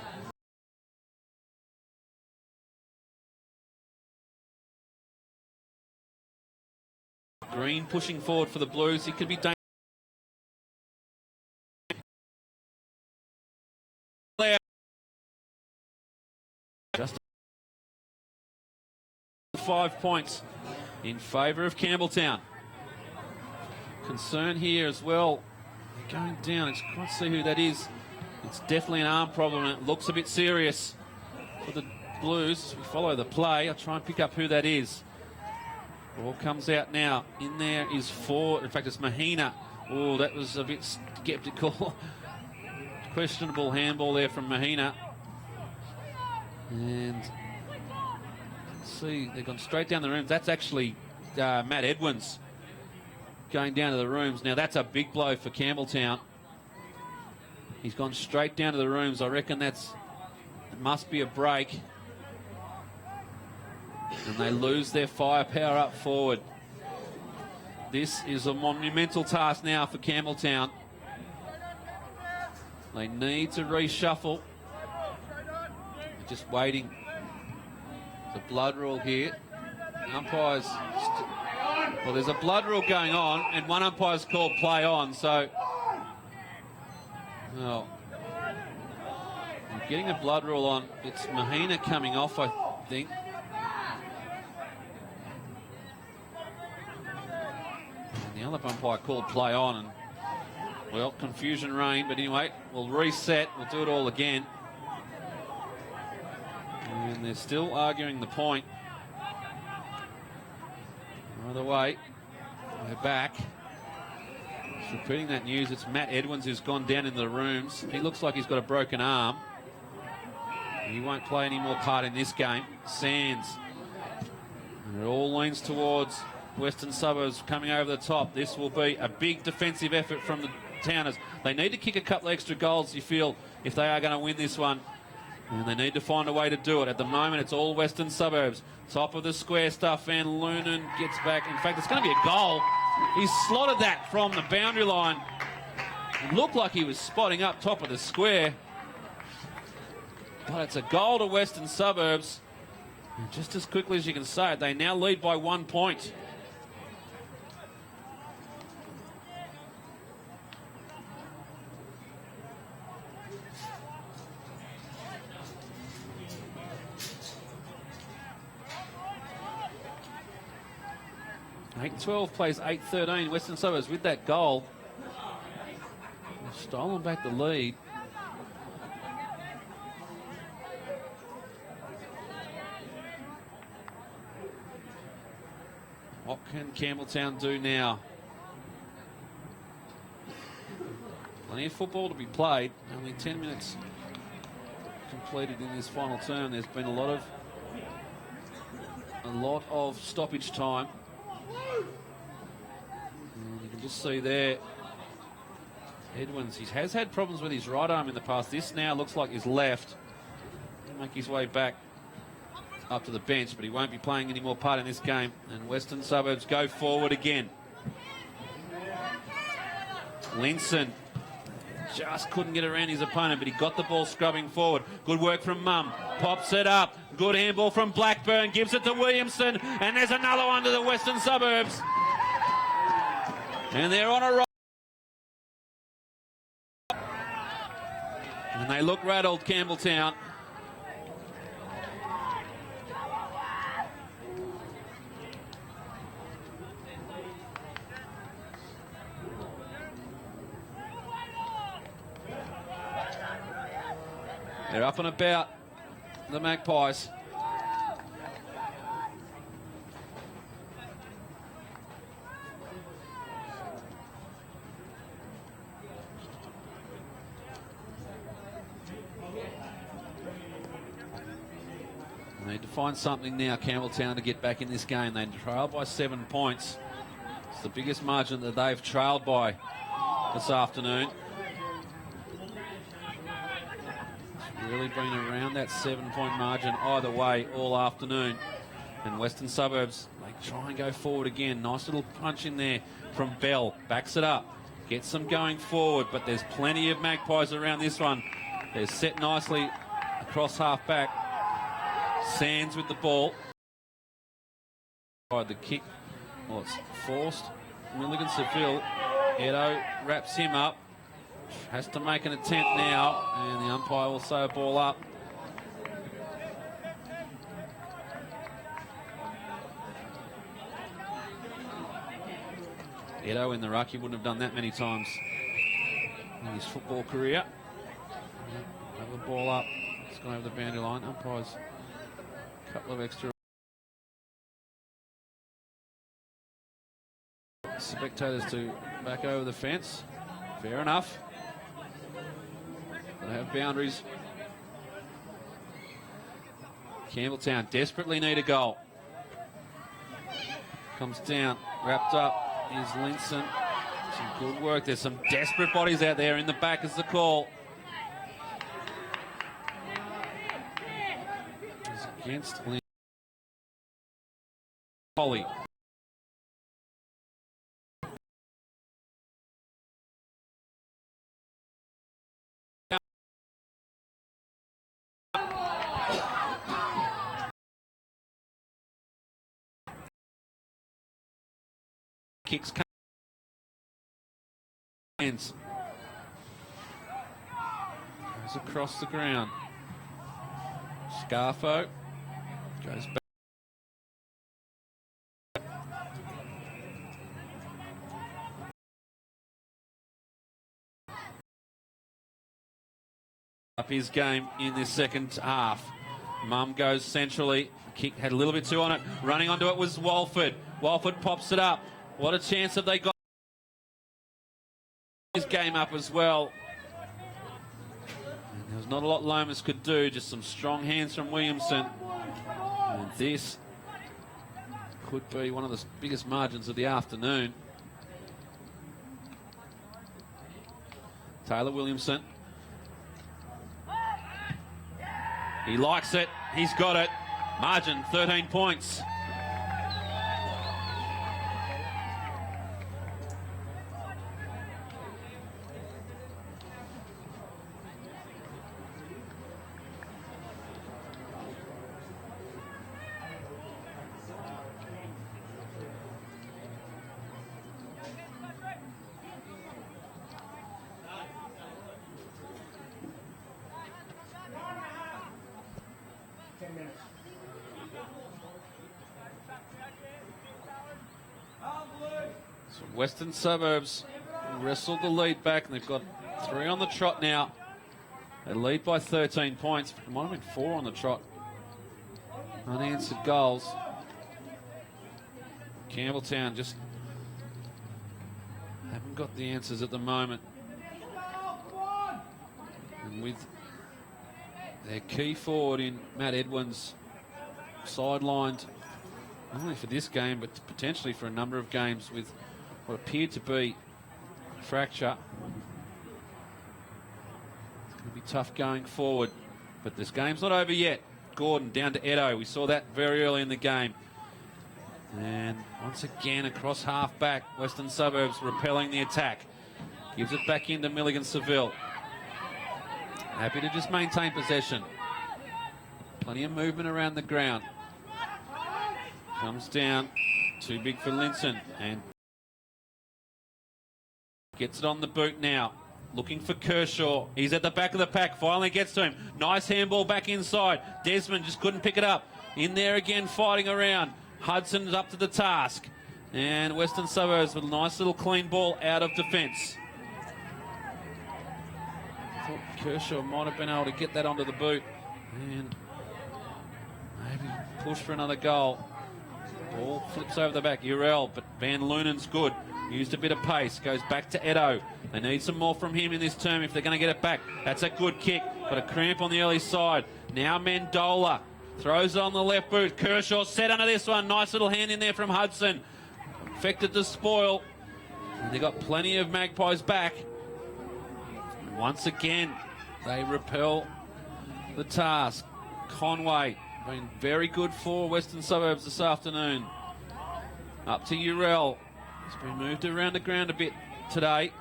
Green pushing forward for the Blues. He could be dangerous. Just 5 points in favour of Campbelltown. Concern here as well. They're going down. I can't see who that is. It's definitely an arm problem, and it looks a bit serious for the Blues. We follow the play. I'll try and pick up who that is. Ball comes out now. In there is Ford. In fact, it's Mahina. Oh, that was a bit sceptical. Questionable handball there from Mahina. And let's see, they've gone straight down the rooms. That's actually Matt Edwins going down to the rooms. Now, that's a big blow for Campbelltown. He's gone straight down to the rooms. I reckon it must be a break. And they lose their firepower up forward. This is a monumental task now for Campbelltown. They need to reshuffle. They're just waiting. The blood rule here. Umpires. Well, there's a blood rule going on, and one umpire's called play on, so. Well, I'm getting a blood rule on. It's Mahina coming off, I think. The other umpire called play on, and well, confusion reigned, but anyway, we'll reset, we'll do it all again. And they're still arguing the point. Either way, we're back. Just repeating that news, it's Matt Edwins who's gone down into the rooms. He looks like he's got a broken arm. He won't play any more part in this game. Sands. And it all leans towards Western Suburbs coming over the top. This will be a big defensive effort from the Towners. They need to kick a couple of extra goals, you feel, if they are going to win this one. And they need to find a way to do it. At the moment, it's all Western Suburbs. Top of the square stuff. Van Loonen gets back. In fact, it's going to be a goal. He slotted that from the boundary line. It looked like he was spotting up top of the square. But it's a goal to Western Suburbs. And just as quickly as you can say it, they now lead by 1 point. Eight 12 plays 8-13. Western Suburbs with that goal. They've stolen back the lead. What can Campbelltown do now? Plenty of football to be played. Only 10 minutes completed in this final term. There's been a lot of stoppage time. And you can just see there, Edwins, he has had problems with his right arm in the past. This now looks like his left. He'll make his way back up to the bench, but he won't be playing any more part in this game. And Western Suburbs go forward again. Linson just couldn't get around his opponent, but he got the ball scrubbing forward. Good work from Mum. Pops it up. Good handball from Blackburn. Gives it to Williamson. And there's another one to the Western Suburbs. And they're on a roll. And they look rattled, Campbelltown. They're up and about, the Magpies. They need to find something now, Campbelltown, to get back in this game. They trailed by 7 points. It's the biggest margin that they've trailed by this afternoon. Really been around that 7-point margin either way all afternoon. And Western Suburbs, they try and go forward again. Nice little punch in there from Bell. Backs it up. Gets them going forward, but there's plenty of Magpies around this one. They're set nicely across half back. Sands with the ball. The kick. Well, it's forced. Milligan Seville. Edo wraps him up. Has to make an attempt now, and the umpire will say a ball up. Edo in the ruck, he wouldn't have done that many times in his football career. Have the ball up, it's gone over the boundary line. Umpires, a couple of extra. Spectators to back over the fence. Fair enough. They have boundaries. Campbelltown desperately need a goal. Comes down, wrapped up is Linson. Some good work. There's some desperate bodies out there in the back is the call. It's against Linson. Holly. Kicks hands. Goes across the ground. Scarfo goes back. Up his game in this second half. Mum goes centrally. Kick had a little bit too on it. Running onto it was Walford. Walford pops it up. What a chance have they got? His game up as well. And there was not a lot Lomas could do, just some strong hands from Williamson. And this could be one of the biggest margins of the afternoon. Taylor Williamson. He likes it. He's got it. Margin 13 points. So Western Suburbs wrestled the lead back, and they've got 3 on the trot now. They lead by 13 points. It might have been 4 on the trot. Unanswered goals. Campbelltown just haven't got the answers at the moment. And with their key forward in Matt Edwins sidelined, not only for this game, but potentially for a number of games with what appeared to be a fracture. It's going to be tough going forward, but this game's not over yet. Gordon down to Edo. We saw that very early in the game. And once again, across half back, Western Suburbs repelling the attack. Gives it back into Milligan Seville. Happy to just maintain possession. Plenty of movement around the ground. Comes down, too big for Linson, and gets it on the boot now. Looking for Kershaw. He's at the back of the pack. Finally gets to him. Nice handball back inside. Desmond just couldn't pick it up. In there again, fighting around. Hudson's up to the task. And Western Suburbs with a nice little clean ball out of defence. Thought Kershaw might have been able to get that onto the boot. And maybe push for another goal. Ball flips over the back. Urel, but Van Loonen's good. Used a bit of pace. Goes back to Edo. They need some more from him in this term if they're going to get it back. That's a good kick, but a cramp on the early side. Now Mendola throws it on the left boot. Kershaw set under this one. Nice little hand in there from Hudson. Affected the spoil. And they got plenty of Magpies back. And once again, they repel the task. Conway been very good for Western Suburbs this afternoon. Up to Urel. He's been moved around the ground a bit today.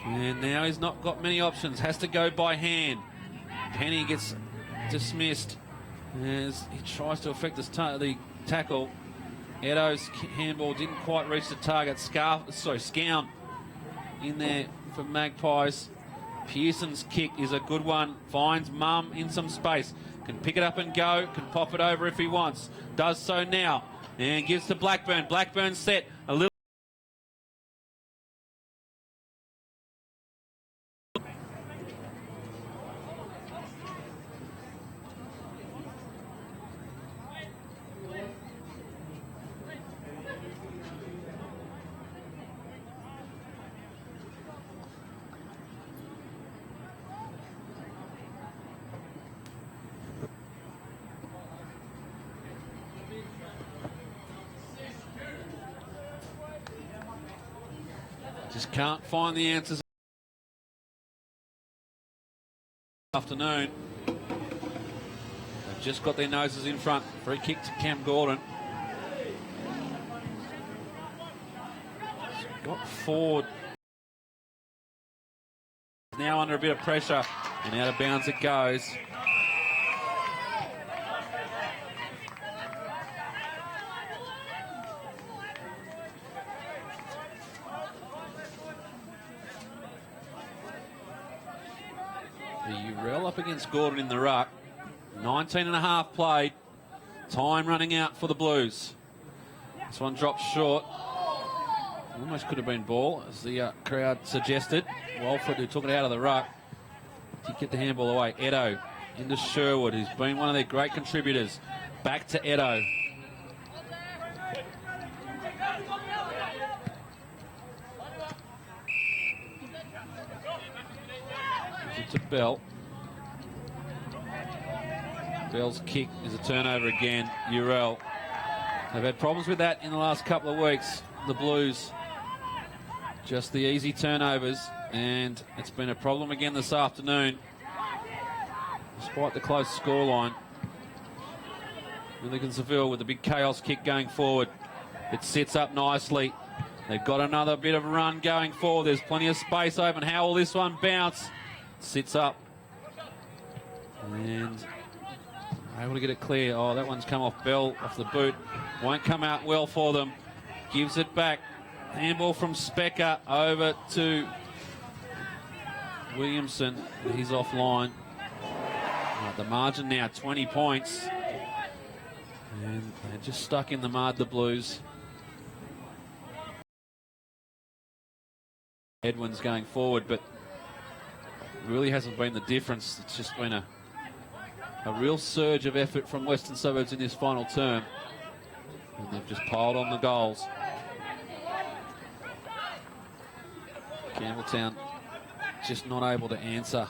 And now he's not got many options. Has to go by hand. Penny gets dismissed as he tries to affect the tackle. Edo's handball didn't quite reach the target. Scown in there for Magpies. Pearson's kick is a good one. Finds Mum in some space. Can pick it up and go. Can pop it over if he wants. Does so now. And gives to Blackburn. Blackburn set a little. Just can't find the answers. Afternoon. They've just got their noses in front. Free kick to Cam Gordon. Got forward. Now under a bit of pressure. And out of bounds it goes. Urel up against Gordon in the ruck. 19 and a half played. Time running out for the Blues. This one drops short. Almost could have been ball, as the crowd suggested. Walford, who took it out of the ruck, did get the handball away. Edo into Sherwood, who's been one of their great contributors. Back to Edo. To Bell. Bell's kick is a turnover again. Urel They've had problems with that in the last couple of weeks, the Blues. Just the easy turnovers, and it's been a problem again this afternoon, despite the close scoreline. Milligan Seville with a big chaos kick going forward. It sits up nicely. They've got another bit of run going forward. There's plenty of space open. How will this one bounce? Sits up. And able to get it clear. Oh, that one's come off Bell, off the boot. Won't come out well for them. Gives it back. Handball from Specker over to Williamson. He's offline. The margin now 20 points. And they're just stuck in the mud, the Blues. Edwin's going forward, but really hasn't been the difference. It's just been a real surge of effort from Western Suburbs in this final term. And they've just piled on the goals. Campbelltown just not able to answer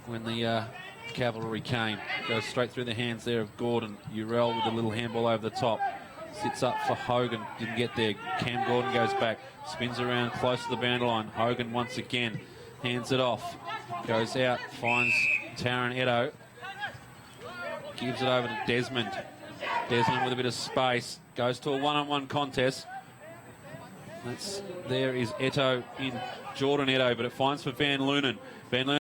when the cavalry came. Goes straight through the hands there of Gordon. Urell with a little handball over the top. Sits up for Hogan. Didn't get there. Cam Gordon goes back. Spins around close to the boundary line. Hogan once again hands it off. Goes out. Finds Taron Edo. Gives it over to Desmond. Desmond with a bit of space. Goes to a one-on-one contest. There is Eto in Jordan Eto, but it finds for Van Lunen. Van Lunen.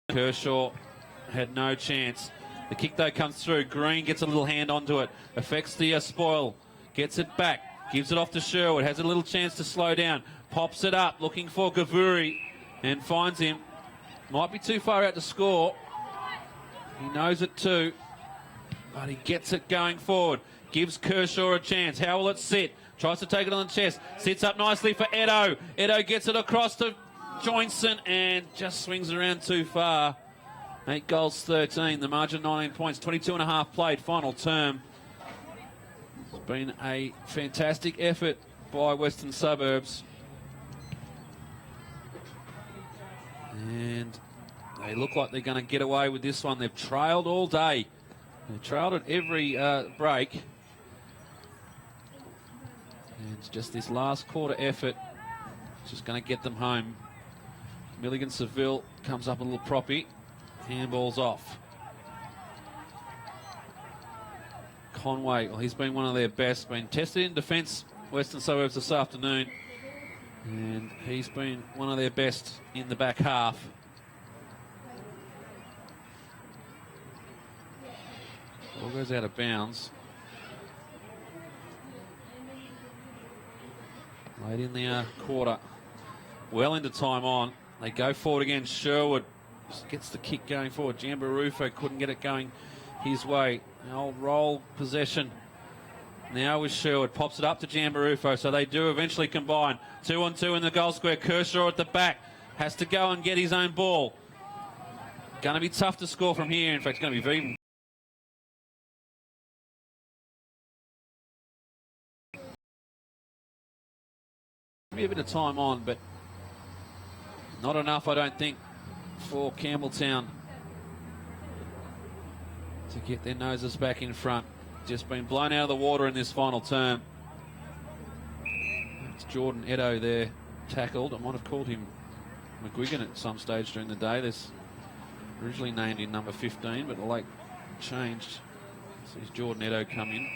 Kershaw had no chance. The kick, though, comes through. Green gets a little hand onto it. Affects the spoil. Gets it back. Gives it off to Sherwood. Has a little chance to slow down. Pops it up. Looking for Gavuri. And finds him. Might be too far out to score. He knows it too. But he gets it going forward. Gives Kershaw a chance. How will it sit? Tries to take it on the chest. Sits up nicely for Edo. Edo gets it across to Joinson and just swings around too far. 8 goals, 13. The margin 19 points. 22.5 played. Final term. It's been a fantastic effort by Western Suburbs. And they look like they're going to get away with this one. They've trailed all day. They've trailed at every break. And it's just this last quarter effort. It's just going to get them home. Milligan Seville comes up a little proppy. Handball's off. Conway, well, he's been one of their best. Been tested in defence, Western Suburbs this afternoon. And he's been one of their best in the back half. Ball goes out of bounds. Late in the quarter. Well into time on. They go forward again. Sherwood gets the kick going forward. Jambarufo couldn't get it going his way. The old roll possession. Now with Sherwood. Pops it up to Jambarufo. So they do eventually combine. 2-on-2 in the goal square. Kershaw at the back. Has to go and get his own ball. Going to be tough to score from here. In fact, it's going to be very... Maybe a bit of time on, but not enough, I don't think, for Campbelltown to get their noses back in front. Just been blown out of the water in this final term. It's Jordan Edo there, tackled. I might have called him McGuigan at some stage during the day. There's originally named in number 15, but the late changed. Sees Jordan Edo come in.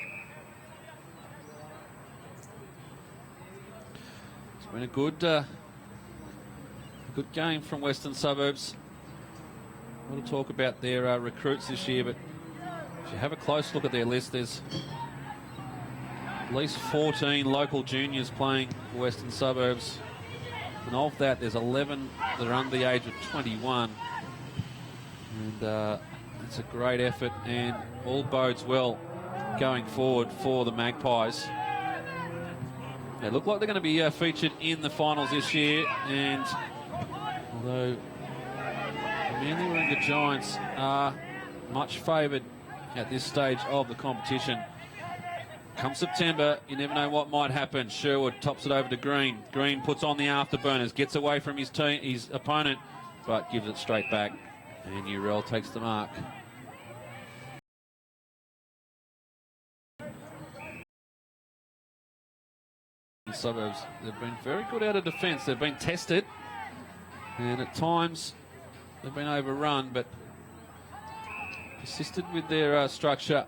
It's been a good game from Western Suburbs. A lot of talk about their recruits this year, but if you have a close look at their list, there's at least 14 local juniors playing for Western Suburbs. And of that, there's 11 that are under the age of 21. And it's a great effort, and all bodes well going forward for the Magpies. They look like they're going to be featured in the finals this year, and although the Manly Warringah Giants are much favoured at this stage of the competition, come September, you never know what might happen. Sherwood tops it over to Green. Green puts on the afterburners, gets away from his opponent, but gives it straight back, and Urell takes the mark. Suburbs, they've been very good out of defence. They've been tested, and at times they've been overrun, but persisted with their structure.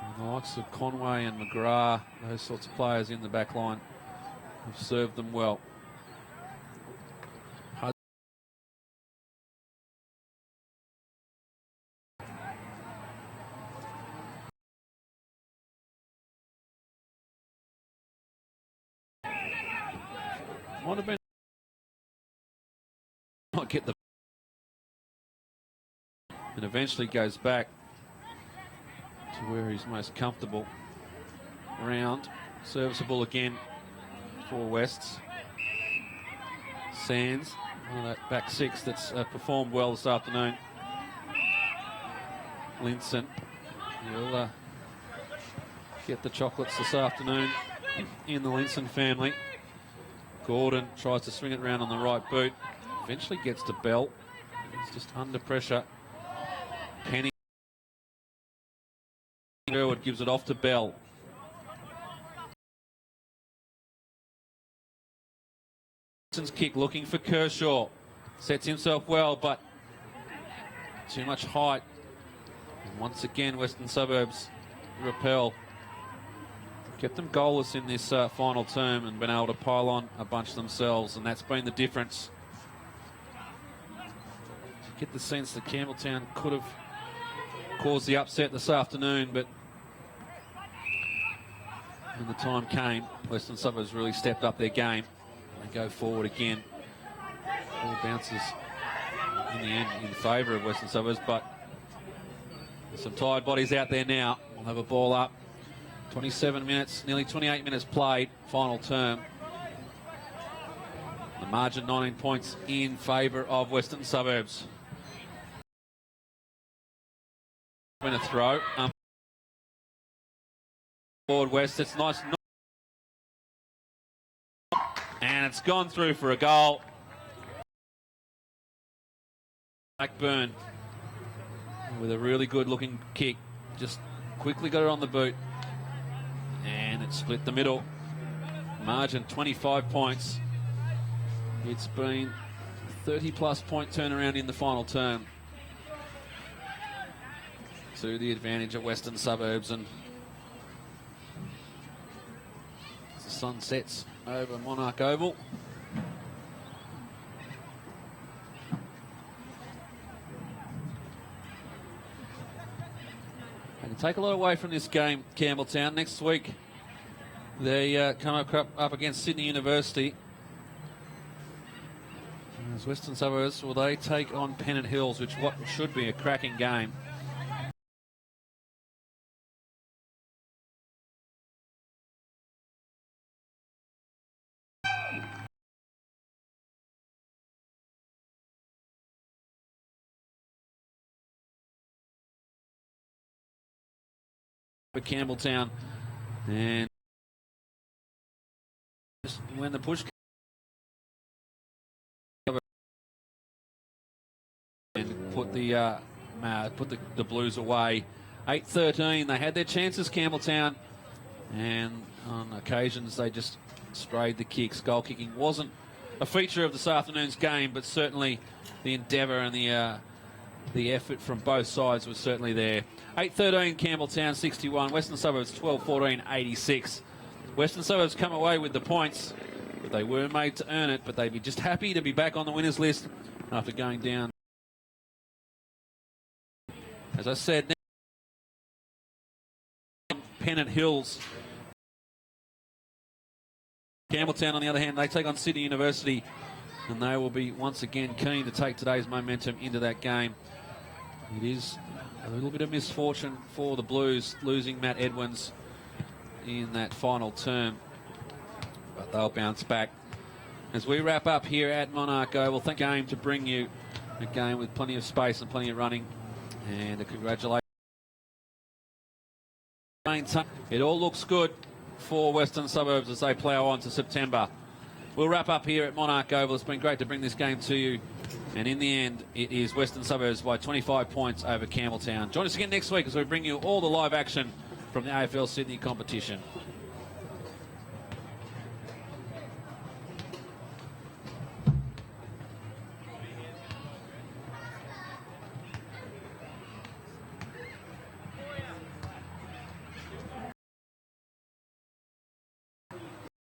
And the likes of Conway and McGrath, those sorts of players in the back line, have served them well. Might have been not get the and eventually goes back to where he's most comfortable. Round, serviceable again for Wests. Sands, one of that back six that's performed well this afternoon. Linson, he'll get the chocolates this afternoon in the Linson family. Gordon tries to swing it around on the right boot. Eventually gets to Bell. He's just under pressure. Penny. Sherwood gives it off to Bell. Linson's kick looking for Kershaw. Sets himself well, but too much height. And once again, Western Suburbs repel. Kept them goalless in this final term and been able to pile on a bunch themselves, and that's been the difference. You get the sense that Campbelltown could have caused the upset this afternoon, but when the time came, Western Suburbs really stepped up their game. They go forward again. Ball bounces in the end in favour of Western Suburbs, but there's some tired bodies out there now. We'll have a ball up. 27 minutes, nearly 28 minutes played, final term. The margin 19 points in favour of Western Suburbs. Win a throw. Forward West, it's nice. And it's gone through for a goal. Blackburn with a really good looking kick. Just quickly got it on the boot. And it split the middle. Margin 25 points. It's been 30+ point turnaround in the final term to the advantage of Western Suburbs. And as the sun sets over Monarch Oval, they can take a lot away from this game, Campbelltown. Next week, they come up against Sydney University. As Western Suburbs, will they take on Pennant Hills, which what should be a cracking game. For Campbelltown, and when the push and put the Blues away. 8-13, they had their chances, Campbelltown, and on occasions they just sprayed the kicks. Goal kicking wasn't a feature of this afternoon's game, but certainly the endeavour and the effort from both sides was certainly there. 8-13, Campbelltown 61. Western Suburbs 12-14, 86. Western Suburbs come away with the points, but they were made to earn it. But they'd be just happy to be back on the winners list after going down. As I said, Pennant Hills. Campbelltown, on the other hand, they take on Sydney University, and they will be once again keen to take today's momentum into that game. It is a little bit of misfortune for the Blues losing Matt Edwins in that final term, but they'll bounce back. As we wrap up here at Monarch Oval, thank you game to bring you a game with plenty of space and plenty of running, and a congratulations. It all looks good for Western Suburbs as they plough on to September. We'll wrap up here at Monarch Oval. It's been great to bring this game to you. And in the end, it is Western Suburbs by 25 points over Campbelltown. Join us again next week as we bring you all the live action from the AFL Sydney competition.